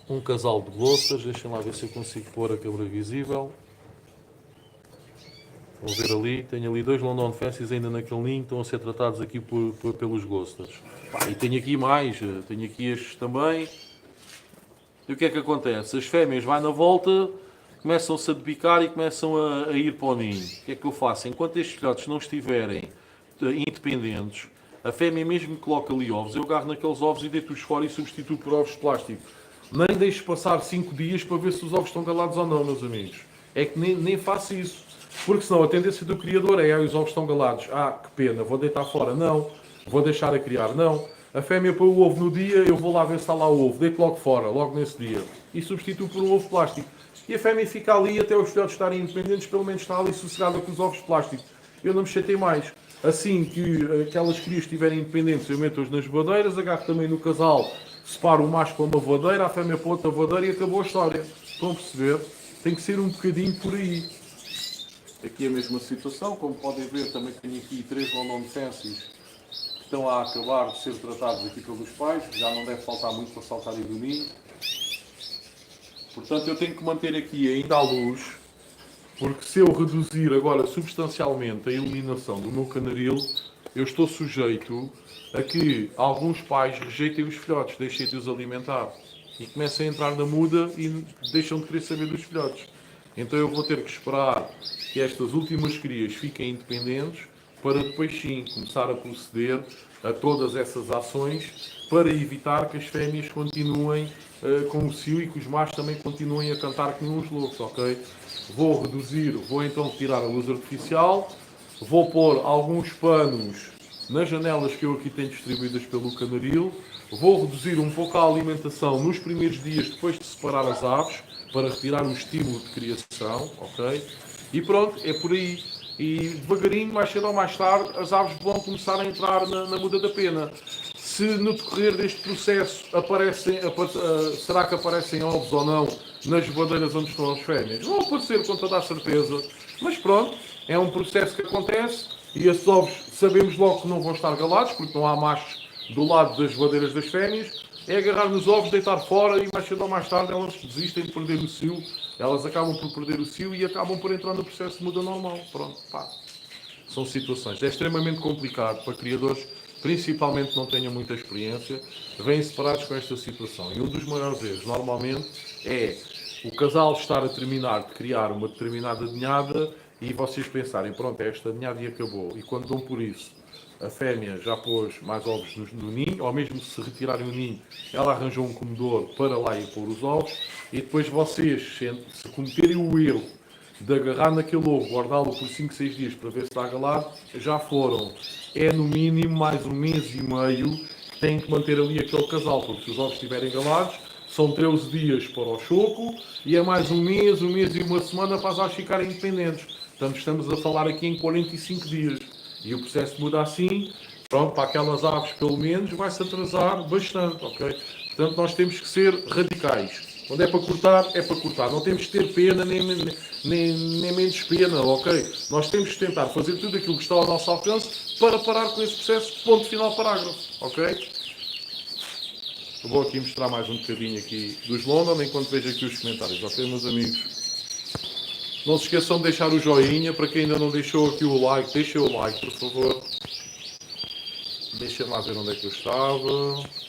um casal de Gloucesters. Deixem lá ver se eu consigo pôr a câmera visível. Vão ver ali, tenho ali 2 London Fancies ainda naquele ninho, estão a ser tratados aqui pelos Gloucesters. E tenho aqui mais, tenho aqui estes também. E o que é que acontece? As fêmeas vai na volta, começam-se a debicar e começam a ir para o ninho. O que é que eu faço? Enquanto estes filhotes não estiverem independentes, a fêmea mesmo que coloca ali ovos, eu agarro naqueles ovos e deito-os fora e substituo por ovos de plástico. Nem deixo passar 5 dias para ver se os ovos estão galados ou não, meus amigos. É que nem faço isso. Porque senão a tendência do criador é, os ovos estão galados. Ah, que pena, vou deitar fora. Não. Vou deixar a criar. Não. A fêmea põe o ovo no dia, eu vou lá ver se está lá o ovo. Deito logo fora, logo nesse dia. E substituo por um ovo de plástico. E a fêmea fica ali até os filhotes estarem independentes, pelo menos está ali sossegada com os ovos de plástico. Eu não me chatei mais. Assim que aquelas crias estiverem independentes, eu meto-os nas voadeiras, agarro também no casal, separo o macho para uma voadeira, a fêmea para outra voadeira e acabou a história. Estão a perceber? Tem que ser um bocadinho por aí. Aqui é a mesma situação, como podem ver, também tenho aqui 3 London Fancies que estão a acabar de ser tratados aqui pelos pais, já não deve faltar muito para saltarem do ninho. Portanto, eu tenho que manter aqui ainda à luz, porque se eu reduzir agora substancialmente a iluminação do meu canaril, eu estou sujeito a que alguns pais rejeitem os filhotes, deixem de os alimentar e comecem a entrar na muda e deixam de querer saber dos filhotes. Então eu vou ter que esperar que estas últimas crias fiquem independentes para depois sim começar a proceder a todas essas ações para evitar que as fêmeas continuem com o cio e que os machos também continuem a cantar como uns loucos, ok? Vou reduzir, vou então retirar a luz artificial, vou pôr alguns panos nas janelas que eu aqui tenho distribuídas pelo canaril, vou reduzir um pouco a alimentação nos primeiros dias depois de separar as aves, para retirar o estímulo de criação, ok? E pronto, é por aí. E devagarinho, mais cedo ou mais tarde, as aves vão começar a entrar na muda da pena. Se no decorrer deste processo será que aparecem ovos ou não nas voadeiras onde estão as fêmeas? Vão aparecer com toda a certeza. Mas pronto, é um processo que acontece e esses ovos sabemos logo que não vão estar galados, porque não há machos do lado das voadeiras das fêmeas. É agarrar nos ovos, deitar fora e mais cedo ou mais tarde elas desistem de perder o cio. Elas acabam por perder o cio e acabam por entrar no processo de muda normal. Pronto, pá. São situações. É extremamente complicado para criadores, principalmente que não tenham muita experiência, vêm separados com esta situação. E um dos maiores erros, normalmente, é o casal estar a terminar de criar uma determinada ninhada e vocês pensarem, pronto, é esta ninhada e acabou. E quando dão por isso, a fêmea já pôs mais ovos no ninho, ou mesmo se retirarem o ninho, ela arranjou um comedor para lá ir pôr os ovos, e depois vocês, se cometerem o erro de agarrar naquele ovo, guardá-lo por 5, 6 dias para ver se está galado, já foram. É no mínimo mais um mês e meio que têm que manter ali aquele casal, porque se os ovos estiverem galados, são 13 dias para o choco, e é mais um mês e uma semana para as aves ficarem independentes. Portanto, estamos a falar aqui em 45 dias. E o processo muda assim, pronto, para aquelas aves pelo menos vai-se atrasar bastante, ok? Portanto, nós temos que ser radicais. Quando é para cortar, é para cortar. Não temos que ter pena nem menos pena, ok? Nós temos que tentar fazer tudo aquilo que está ao nosso alcance para parar com esse processo, ponto final, parágrafo, ok? Eu vou aqui mostrar mais um bocadinho aqui dos London, enquanto vejo aqui os comentários, ok, meus amigos? Não se esqueçam de deixar o joinha, para quem ainda não deixou aqui o like, deixem o like, por favor. Deixem lá ver onde é que eu estava.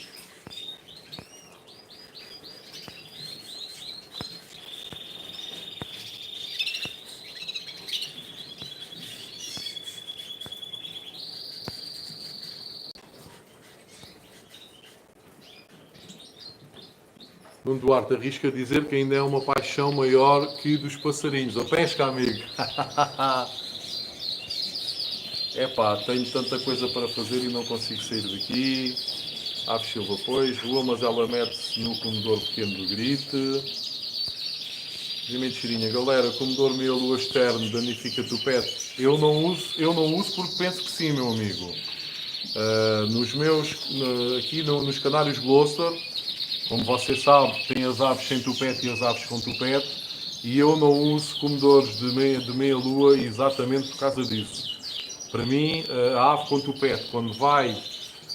Nuno Duarte arrisca dizer que ainda é uma paixão maior que dos passarinhos. A pesca, amigo. Epá, tenho tanta coisa para fazer e não consigo sair daqui. Ave Silva, pois, voa, mas ela mete-se no comedor pequeno do grite. Vimento Cheirinha, galera, comedor meia lua externo danifica tupete. Eu não uso porque penso que sim, meu amigo. Aqui nos canários Gloucester, como você sabe, tem as aves sem tupete e as aves com tupete, e eu não uso comedores de meia lua exatamente por causa disso. Para mim, a ave com tupete, quando vai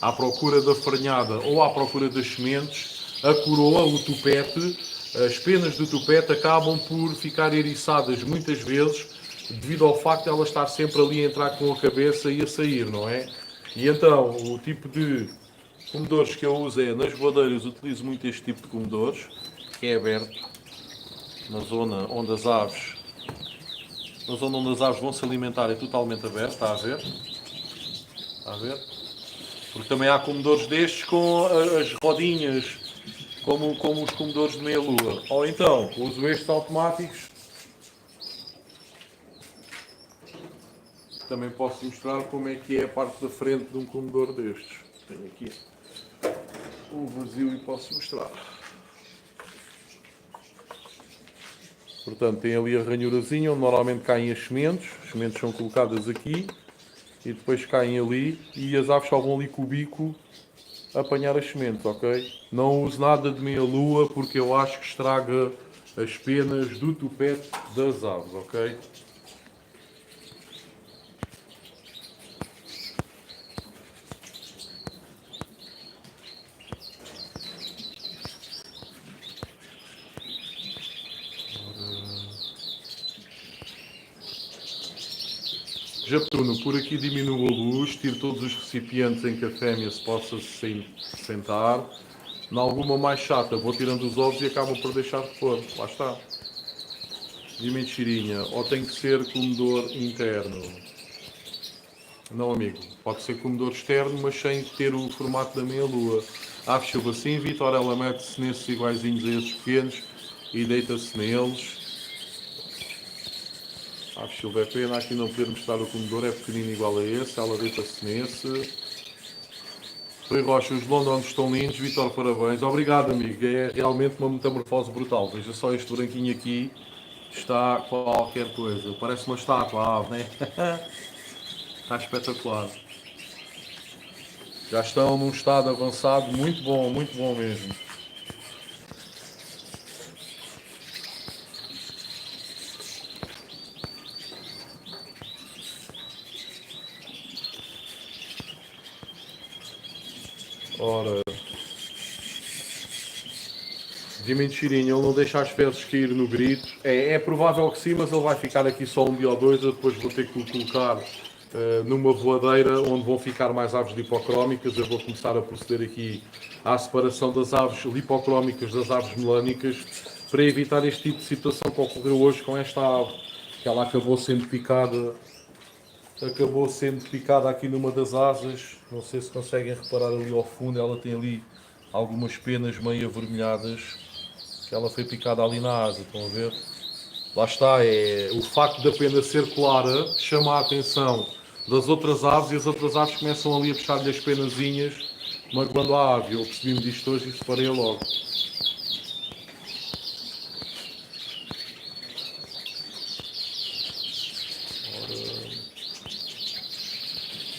à procura da farinhada ou à procura das sementes, a coroa, o tupete, as penas do tupete acabam por ficar eriçadas muitas vezes, devido ao facto de ela estar sempre ali a entrar com a cabeça e a sair, não é? E então, o tipo de comedores que eu uso é, nas voadeiras, utilizo muito este tipo de comedores, que é aberto. na zona onde as aves, vão se alimentar, é totalmente aberto, está a ver? Está a ver? Porque também há comedores destes com as rodinhas, como os comedores de meia-lua. Ou então, uso estes automáticos. Também posso mostrar como é que é a parte da frente de um comedor destes. Tenho aqui o vazio e posso mostrar. Portanto, tem ali a ranhurazinha onde normalmente caem as sementes. As sementes são colocadas aqui e depois caem ali e as aves só vão ali com o bico apanhar as sementes, ok? Não uso nada de meia-lua porque eu acho que estraga as penas do tupete das aves, ok? Japtuno, por aqui diminuo a luz, tiro todos os recipientes em que a fêmea se possa sentar. Em alguma mais chata, vou tirando os ovos e acabam por deixar de pôr. Lá está. De mentirinha. Ou tem que ser comedor interno? Não, amigo. Pode ser comedor externo, mas sem ter o formato da meia-lua. Chuva, sim, Vitor, ela mete-se nesses iguaizinhos a esses pequenos e deita-se neles. Chuva, é pena aqui não poder mostrar o comedor, é pequenino igual a esse, ela deita-se nesse. Rui Rocha, os londons estão lindos, Vitor, parabéns. Obrigado, amigo, é realmente uma metamorfose brutal. Veja só este branquinho aqui, está qualquer coisa, parece uma estátua, né? Está espetacular. Já estão num estado avançado, muito bom mesmo. Ora, de mentirinha, ele não deixa as fezes cair no grito. É provável que sim, mas ele vai ficar aqui só um dia ou dois. Eu depois vou ter que o colocar numa voadeira onde vão ficar mais aves lipocrómicas. Eu vou começar a proceder aqui à separação das aves lipocrómicas das aves melânicas para evitar este tipo de situação que ocorreu hoje com esta ave, que ela acabou sendo picada aqui numa das asas. Não sei se conseguem reparar ali ao fundo, ela tem ali algumas penas meio avermelhadas, que ela foi picada ali na asa, estão a ver? Lá está, é o facto da pena ser clara chama a atenção das outras aves e as outras aves começam ali a puxar-lhe as penazinhas, magoando a ave. Eu percebi-me disto hoje e separei logo.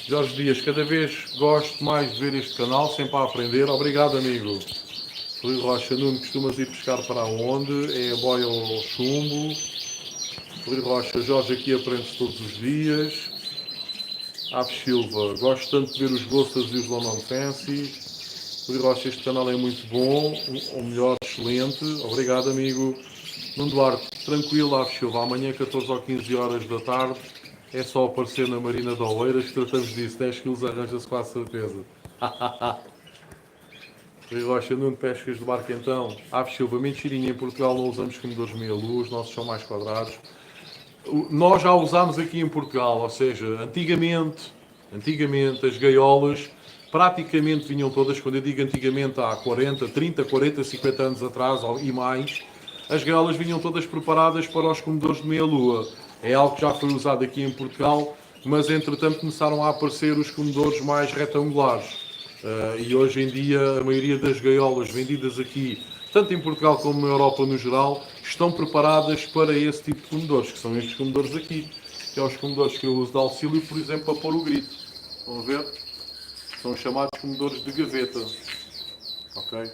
Jorge Dias, cada vez gosto mais de ver este canal, sempre a aprender. Obrigado, amigo. Rui Rocha, Nuno, costumas ir pescar para onde? É a boia ou chumbo? Rui Rocha, Jorge, aqui aprende-se todos os dias. Aves Silva, gosto tanto de ver os Ghostas e os London Fancy. Rui Rocha, este canal é muito bom, ou melhor, excelente. Obrigado, amigo. Nuno Duarte, tranquilo, Aves Silva, amanhã 14 ou 15 horas da tarde. É só aparecer na Marina de Oeiras que tratamos disso. 10 kg arranja-se com a certeza. Rui Rocha, Nuno, pescas de barco então. Aves Silva, mentirinha, em Portugal não usamos comedores meia-luz, nossos são mais quadrados. Nós já usámos aqui em Portugal, ou seja, antigamente as gaiolas praticamente vinham todas, quando eu digo antigamente há 40, 30, 40, 50 anos atrás e mais, as gaiolas vinham todas preparadas para os comedores de meia-lua. É algo que já foi usado aqui em Portugal, mas entretanto começaram a aparecer os comedores mais retangulares. E hoje em dia a maioria das gaiolas vendidas aqui, tanto em Portugal como na Europa no geral, estão preparadas para esse tipo de comedores, que são estes comedores aqui, que são os comedores que eu uso de auxílio, por exemplo, para pôr o grito. Estão a ver? São chamados comedores de gaveta. Ok?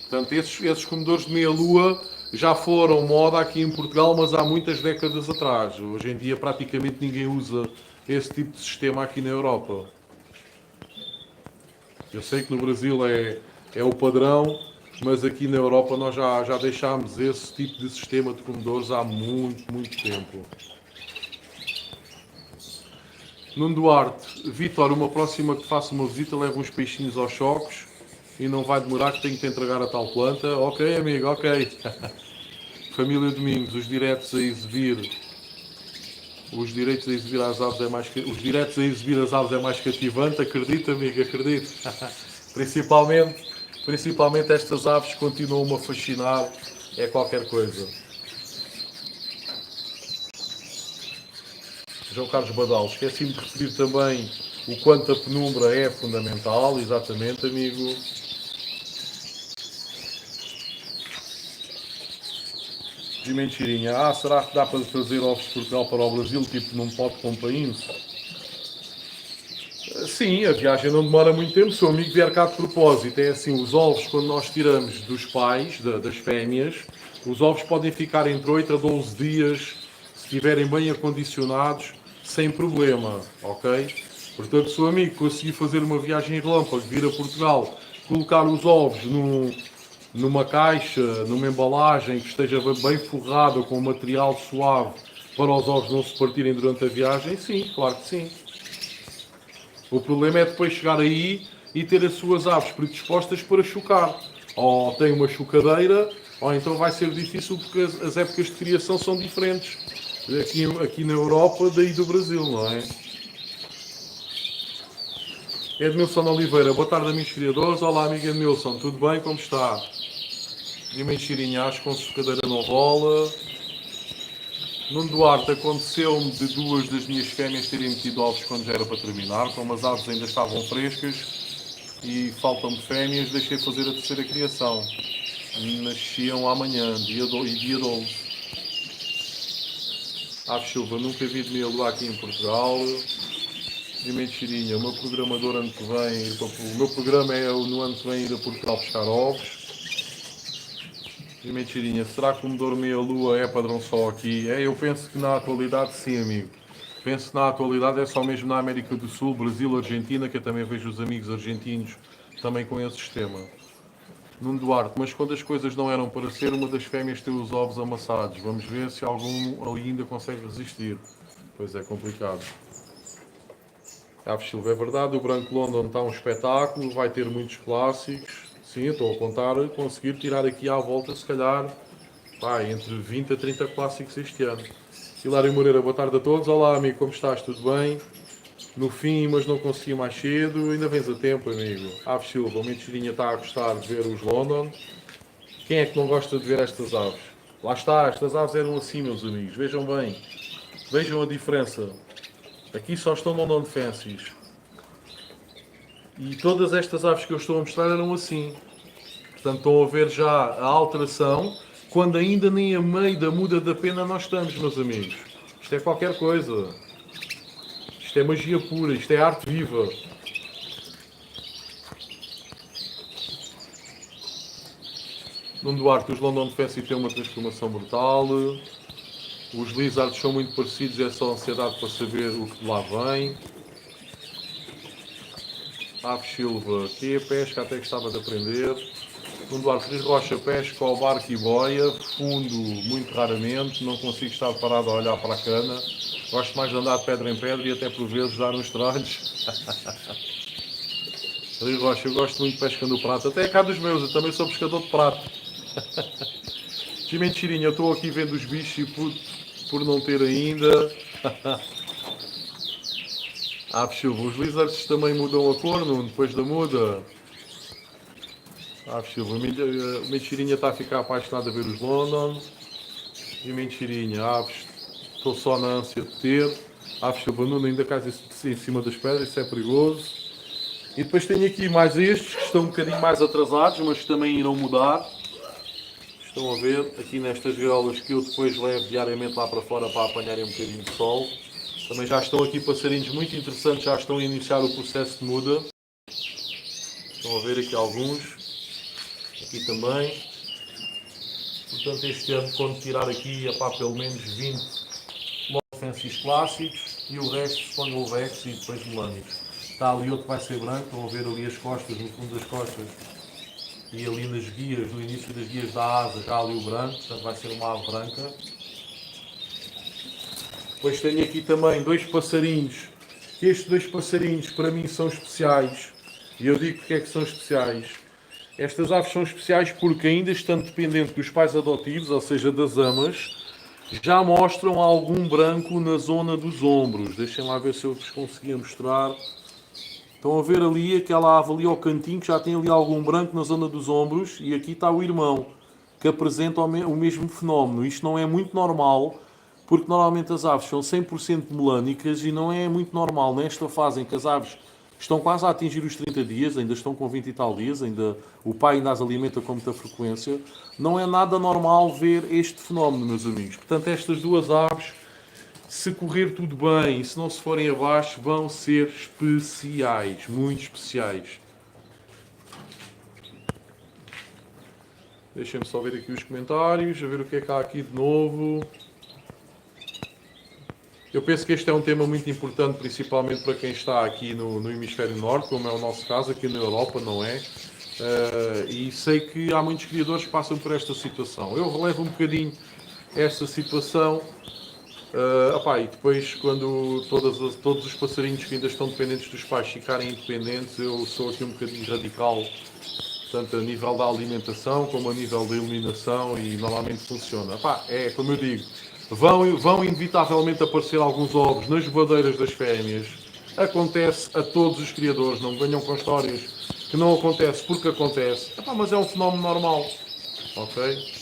Portanto, esses comedores de meia-lua já foram moda aqui em Portugal, mas há muitas décadas atrás. Hoje em dia praticamente ninguém usa esse tipo de sistema aqui na Europa. Eu sei que no Brasil é o padrão, mas aqui na Europa nós já deixámos esse tipo de sistema de comedores há muito tempo. Nuno Duarte, Vitor, uma próxima que faça uma visita, leva uns peixinhos aos chocos e não vai demorar que tenho que te entregar a tal planta. Ok, amigo, ok. Família Domingos, os diretos a exibir as aves é mais os diretos a exibir as aves é mais cativante, acredito, amigo, acredito. Principalmente estas aves continuam-me a fascinar, é qualquer coisa. João Carlos Badal, esqueci-me de referir também o quanto a penumbra é fundamental, exatamente, amigo. De mentirinha. Será que dá para trazer ovos de Portugal para o Brasil, tipo num pote com painço? Sim, a viagem não demora muito tempo, se o amigo vier cá de propósito. É assim, os ovos, quando nós tiramos dos pais, das fêmeas, os ovos podem ficar entre 8 a 12 dias, se estiverem bem acondicionados, sem problema, ok? Portanto, se o amigo conseguir fazer uma viagem relâmpago, vir a Portugal, colocar os ovos numa caixa, numa embalagem que esteja bem forrada com material suave para os ovos não se partirem durante a viagem, sim, claro que sim. O problema é depois chegar aí e ter as suas aves predispostas para chocar. Ou tem uma chocadeira, ou então vai ser difícil porque as épocas de criação são diferentes aqui na Europa daí do Brasil, não é? Edmilson Oliveira, boa tarde, amigos criadores. Olá, amigo Edmilson, tudo bem? Como está? De mentirinha, acho que com sucadeira não rola. Nuno Duarte, aconteceu-me de duas das minhas fêmeas terem metido ovos quando já era para terminar, como as aves ainda estavam frescas e faltam-me fêmeas, deixei fazer a terceira criação. Nasciam amanhã, dia 12. Aves Silva, nunca vi de meia-lua aqui em Portugal. De mentirinha, o meu programador ano que vem, o meu programa é no ano que vem ir a Portugal buscar ovos. De mentirinha, será que o Medor meia-lua é padrão só aqui? Eu penso que na atualidade sim, amigo. Penso que na atualidade é só mesmo na América do Sul, Brasil, Argentina, que eu também vejo os amigos argentinos também com esse sistema. Nuno Duarte, mas quando as coisas não eram para ser, uma das fêmeas tem os ovos amassados. Vamos ver se algum ali ainda consegue resistir. Pois é, complicado. Aves Silva, é verdade, o Branco London está um espetáculo, vai ter muitos clássicos. Sim, estou a contar conseguir tirar aqui à volta, se calhar, entre 20 a 30 clássicos este ano. Hilário Moreira, boa tarde a todos. Olá, amigo, como estás? Tudo bem? No fim, mas não consegui mais cedo. Ainda vens a tempo, amigo. Aves Silva, o Mentirinha está a gostar de ver os London. Quem é que não gosta de ver estas aves? Lá está, estas aves eram assim, meus amigos. Vejam bem. Vejam a diferença. Aqui só estão London Fancies. E todas estas aves que eu estou a mostrar eram assim. Portanto, estão a ver já a alteração, quando ainda nem a meio da muda da pena nós estamos, meus amigos. Isto é qualquer coisa. Isto é magia pura, isto é arte viva. Nuno Duarte, os London Fancy têm uma transformação brutal. Os Lizards são muito parecidos, é só ansiedade para saber o que de lá vem. Aves Silva, que é pesca, até gostava de aprender. Nuno Duarte, Cris Rocha, pesca ao barco e boia, fundo muito raramente, não consigo estar parado a olhar para a cana. Gosto mais de andar de pedra em pedra e até por vezes dar uns tralhos. Cris Rocha, eu gosto muito de pesca no prato, até cá dos meus, eu também sou pescador de prato. De mentirinha, eu estou aqui vendo os bichos e por não ter ainda. Os lizards também mudam a cor, não? Depois da muda. O Mentirinha está a ficar apaixonado a ver os London. E Mentirinha, estou só na ânsia de ter. Silva, Nuno ainda cai em cima das pedras, isso é perigoso. E depois tenho aqui mais estes, que estão um bocadinho mais atrasados, mas que também irão mudar. Estão a ver, aqui nestas gaiolas que eu depois levo diariamente lá para fora para apanharem um bocadinho de sol. Também já estão aqui passarinhos muito interessantes, já estão a iniciar o processo de muda. Estão a ver aqui alguns. Aqui também. Portanto, este ano, quando tirar aqui, pelo menos 20 Fancies clássicos e o resto Spangle Rex e depois melânicos. Está ali outro que vai ser branco, estão a ver ali as costas, no fundo das costas. E ali nas guias, no início das guias da asa, está ali o branco, portanto vai ser uma ave branca. Depois tenho aqui também dois passarinhos. Estes dois passarinhos para mim são especiais. E eu digo porque é que são especiais. Estas aves são especiais porque ainda estando dependente dos pais adotivos, ou seja, das amas, já mostram algum branco na zona dos ombros. Deixem lá ver se eu vos conseguia mostrar. Estão a ver ali aquela ave ali ao cantinho que já tem ali algum branco na zona dos ombros e aqui está o irmão que apresenta o mesmo fenómeno. Isto não é muito normal porque normalmente as aves são 100% melânicas e não é muito normal nesta fase em que as aves estão quase a atingir os 30 dias, ainda estão com 20 e tal dias, ainda, o pai ainda as alimenta com muita frequência. Não é nada normal ver este fenómeno, meus amigos. Portanto, estas duas aves, se correr tudo bem e se não se forem abaixo, vão ser especiais, muito especiais. Deixem-me só ver aqui os comentários, a ver o que é que há aqui de novo. Eu penso que este é um tema muito importante, principalmente para quem está aqui no Hemisfério Norte, como é o nosso caso, aqui na Europa, não é? E sei que há muitos criadores que passam por esta situação. Eu relevo um bocadinho esta situação. E depois, quando todos os passarinhos que ainda estão dependentes dos pais ficarem independentes, eu sou aqui um bocadinho radical, tanto a nível da alimentação como a nível da iluminação, e normalmente funciona. É como eu digo, vão inevitavelmente aparecer alguns ovos nas bobadeiras das fêmeas. Acontece a todos os criadores, não venham com histórias que não acontece porque acontece. Mas é um fenómeno normal, ok?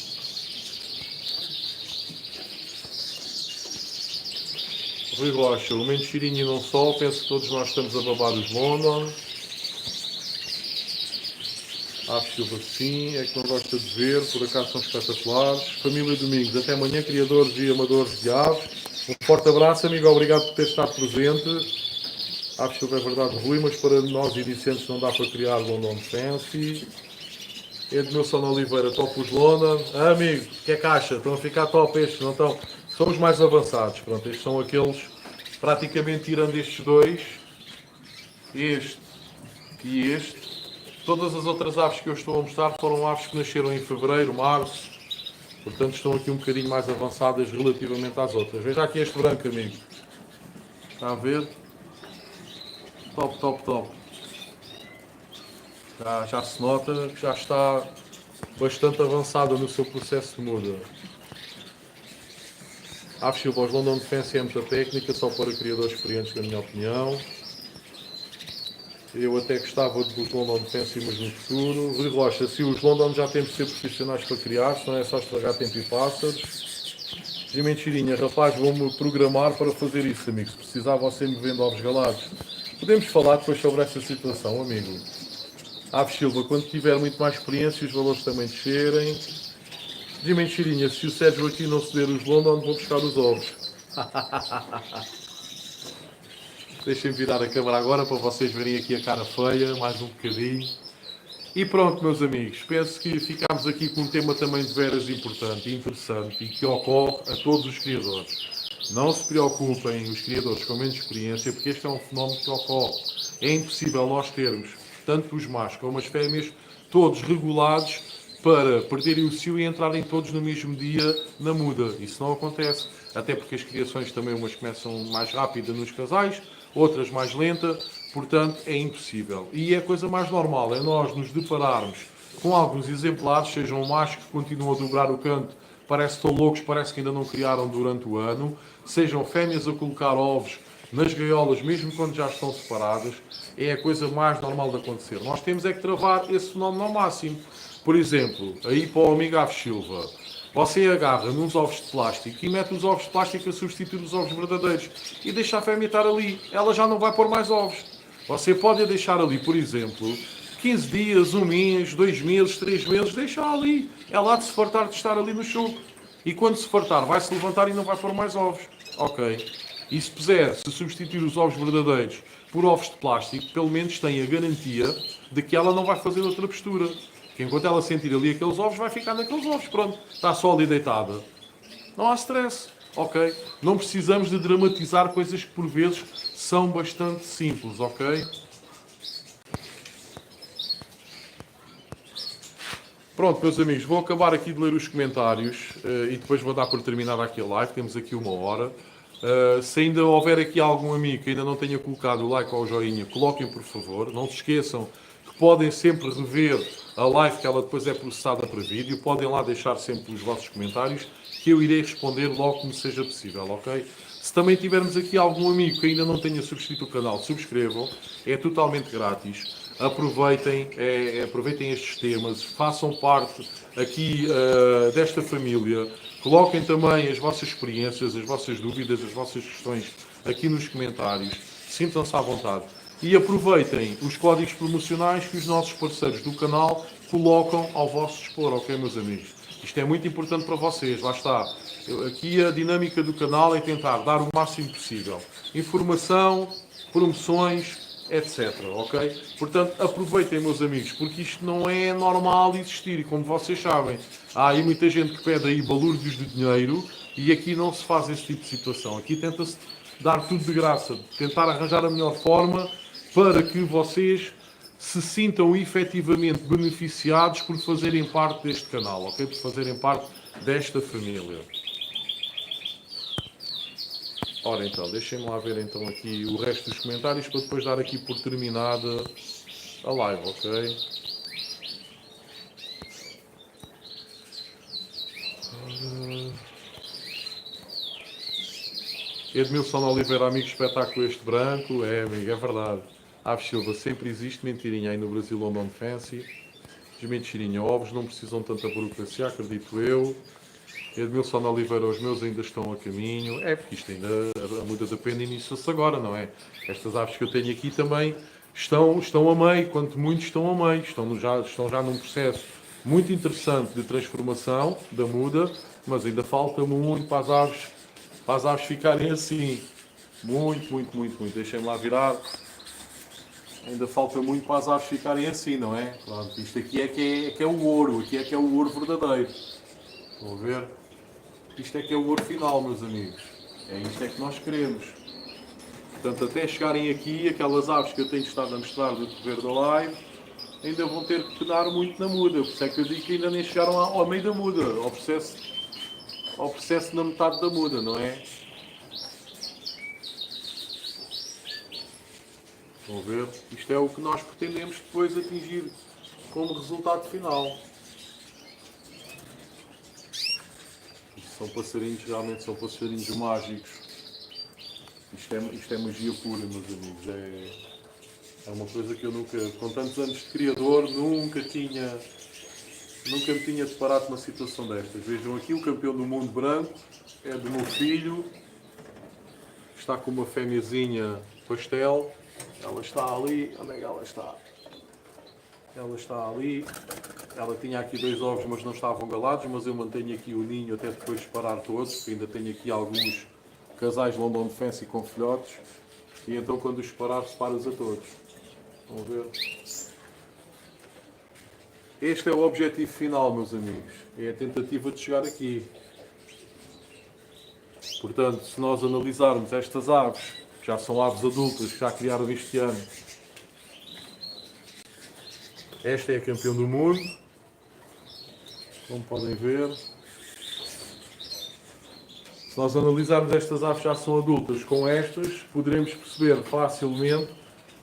Rui Rocha, o menos cheirinho e não só, penso que todos nós estamos a babar os London. Aves Silva sim, é que não gosta de ver, por acaso são espetaculares. Família Domingos, até amanhã, criadores e amadores de aves. Um forte abraço, amigo, obrigado por ter estado presente. Aves Silva é verdade, Rui, mas para nós iniciantes não dá para criar London Fancy. Edmilson Oliveira, top os London. Amigo, o que é que acha? Estão a ficar top estes, não estão? São os mais avançados, pronto, estes são aqueles, praticamente tirando estes dois, este e este, todas as outras aves que eu estou a mostrar foram aves que nasceram em fevereiro, março, portanto estão aqui um bocadinho mais avançadas relativamente às outras. Veja aqui este branco, amigo. Está a ver? Top, top, top. Já se nota que já está bastante avançada no seu processo de muda. Aves Silva, os London Defense é muita técnica, só para criadores experientes, na minha opinião. Eu até gostava dos London Defense, mas no futuro. Rui Rocha, se os London já têm de ser profissionais para criar, se não é só estragar tempo e pássaros. De mentirinha, rapaz, vou-me programar para fazer isso, amigo. Se precisar, você me vende ovos galados. Podemos falar depois sobre essa situação, amigo. Aves Silva, quando tiver muito mais experiência, os valores também descerem. De mentirinha, se o Sérgio aqui não ceder os London, vou buscar os ovos. Deixem-me virar a câmera agora para vocês verem aqui a cara feia, mais um bocadinho. E pronto, meus amigos, penso que ficámos aqui com um tema também de veras importante e interessante e que ocorre a todos os criadores. Não se preocupem os criadores com menos experiência, porque este é um fenómeno que ocorre. É impossível nós termos, tanto os machos como as fêmeas, todos regulados para perderem o cio e entrarem todos no mesmo dia na muda. Isso não acontece. Até porque as criações também umas começam mais rápida nos casais, outras mais lenta, portanto é impossível. E é a coisa mais normal, é nós nos depararmos com alguns exemplares, sejam machos que continuam a dobrar o canto, parece que estão loucos, parece que ainda não criaram durante o ano, sejam fêmeas a colocar ovos nas gaiolas, mesmo quando já estão separadas, é a coisa mais normal de acontecer. Nós temos é que travar esse fenómeno ao máximo. Por exemplo, aí para o amigo Aves Silva, você agarra nos ovos de plástico e mete os ovos de plástico a substituir os ovos verdadeiros e deixa a fêmea estar ali. Ela já não vai pôr mais ovos. Você pode a deixar ali, por exemplo, 15 dias, um mês, 2 meses, 3 meses, deixa ali. Ela há de se fartar de estar ali no choco. E quando se fartar, vai se levantar e não vai pôr mais ovos. Ok. E se puser, se substituir os ovos verdadeiros por ovos de plástico, pelo menos tem a garantia de que ela não vai fazer outra postura. Que enquanto ela sentir ali aqueles ovos, vai ficar naqueles ovos. Pronto, está só ali deitada. Não há stress. Ok? Não precisamos de dramatizar coisas que por vezes são bastante simples. Ok? Pronto, meus amigos, vou acabar aqui de ler os comentários e depois vou dar por terminada aqui a live. Temos aqui 1 hora. Se ainda houver aqui algum amigo que ainda não tenha colocado o like ou o joinha, coloquem por favor. Não se esqueçam que podem sempre rever a live, que ela depois é processada para vídeo. Podem lá deixar sempre os vossos comentários, que eu irei responder logo que me seja possível, ok? Se também tivermos aqui algum amigo que ainda não tenha subscrito o canal, subscrevam, é totalmente grátis. Aproveitem, aproveitem estes temas, façam parte aqui desta família, coloquem também as vossas experiências, as vossas dúvidas, as vossas questões aqui nos comentários, sintam-se à vontade. E aproveitem os códigos promocionais que os nossos parceiros do canal colocam ao vosso dispor, ok, meus amigos? Isto é muito importante para vocês, lá está. Aqui a dinâmica do canal é tentar dar o máximo possível. Informação, promoções, etc. Ok? Portanto, aproveitem, meus amigos, porque isto não é normal existir. E como vocês sabem, há aí muita gente que pede aí balúrdios de dinheiro e aqui não se faz esse tipo de situação. Aqui tenta-se dar tudo de graça, tentar arranjar a melhor forma para que vocês se sintam efetivamente beneficiados por fazerem parte deste canal, ok? Por fazerem parte desta família. Ora então, deixem-me lá ver então aqui o resto dos comentários para depois dar aqui por terminada a live, ok? Edmilson Oliveira, amigo, espetáculo este branco. É, amigo, é verdade. Aves Silva, sempre existe mentirinha aí no Brasil London Fancy. Os mentirinha, ovos não precisam tanta burocracia, acredito eu. Edmilson Oliveira, os meus ainda estão a caminho. É, porque isto ainda, a muda da pena inicia-se agora, não é? Estas aves que eu tenho aqui também estão a meio, quanto muito estão a meio. Estão já num processo muito interessante de transformação da muda, mas ainda falta muito para as aves ficarem assim. Muito, muito, muito, muito. Deixem-me lá virar. Ainda falta muito para as aves ficarem assim, não é? Pronto, isto aqui é que é o ouro, aqui é que é o ouro verdadeiro. Estão a ver? Isto é que é o ouro final, meus amigos. É isto é que nós queremos. Portanto, até chegarem aqui, aquelas aves que eu tenho estado a mostrar no decorrer da live, ainda vão ter que penar muito na muda. Por isso é que eu digo que ainda nem chegaram ao meio da muda, ao processo na metade da muda, não é? Estão a ver? Isto é o que nós pretendemos depois atingir como resultado final. Isto são passarinhos, realmente são passarinhos mágicos. Isto é magia pura, meus amigos. É uma coisa que eu nunca, com tantos anos de criador, nunca me tinha deparado com uma situação destas. Vejam aqui, o campeão do mundo branco é do meu filho. Está com uma fêmeazinha pastel. Ela está ali. Onde é que ela está? Ela está ali. Ela tinha aqui 2 ovos, mas não estavam galados, mas eu mantenho aqui o ninho até depois disparar todos, porque ainda tenho aqui alguns casais London Fancy com filhotes. E então quando os separar, separas a todos. Estão a ver? Este é o objetivo final, meus amigos. É a tentativa de chegar aqui. Portanto, se nós analisarmos estas aves, que já são aves adultas, que já criaram este ano, esta é a campeã do mundo, como podem ver. Se nós analisarmos estas aves que já são adultas com estas, poderemos perceber facilmente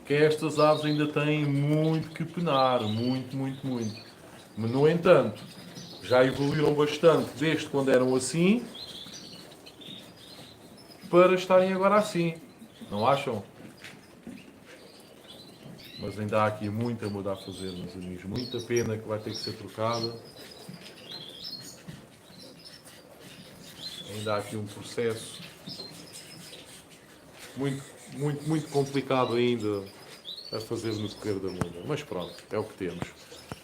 que estas aves ainda têm muito que penar, muito, muito, muito. Mas, no entanto, já evoluíram bastante desde quando eram assim para estarem agora assim. Não acham? Mas ainda há aqui muita muda a fazer, meus amigos. Muita pena que vai ter que ser trocada. Ainda há aqui um processo muito, muito, muito complicado ainda a fazer no decorrer da muda. Mas pronto, é o que temos.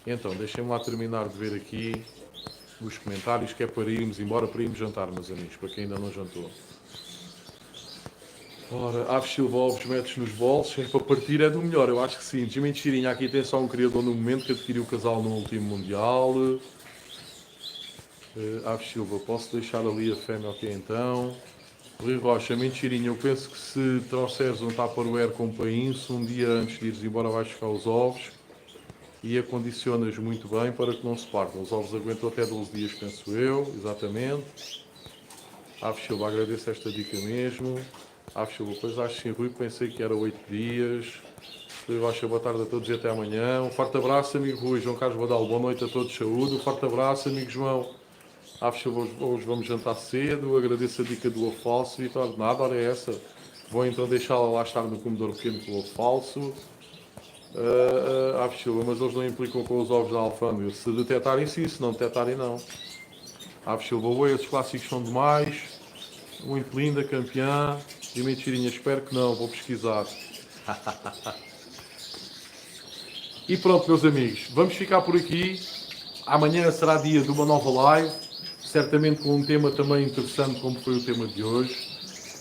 Então, deixem-me lá terminar de ver aqui os comentários, que é para irmos embora, para irmos jantar, meus amigos, para quem ainda não jantou. Ora, Aves Silva, ovos metes nos bolsos, para partir é do melhor, eu acho que sim. Jimmy Chirinha, aqui tem só um criador no momento que adquiriu o casal no último Mundial. Aves Silva, posso deixar ali a fêmea, ok então. Rui Rocha, mentirinha, eu penso que se trouxeres um Tupperware com painço, um dia antes de ires embora vais buscar os ovos e acondicionas muito bem para que não se partam. Os ovos aguentam até 12 dias, penso eu, exatamente. Aves Silva, agradeço esta dica mesmo. Aves Silva, pois acho sim, Rui, pensei que era 8 dias. Baixa, boa tarde a todos e até amanhã. Um forte abraço, amigo Rui. João Carlos Badal, boa noite a todos, saúde. Um forte abraço, amigo João. Hoje vamos jantar cedo. Agradeço a dica do ovo falso, Vitor. Nada, hora é essa. Vou então deixá-la lá estar no comedor pequeno com o ovo falso. Mas eles não implicam com os ovos da alfândega. Se detectarem, sim. Se não detectarem, não. Silva, esses clássicos são demais. Muito linda, campeã. E mentirinha, espero que não. Vou pesquisar. E pronto, meus amigos. Vamos ficar por aqui. Amanhã será dia de uma nova live. Certamente com um tema também interessante, como foi o tema de hoje.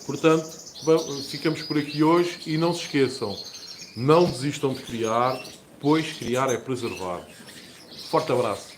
Portanto, ficamos por aqui hoje. E não se esqueçam, não desistam de criar, pois criar é preservar. Forte abraço.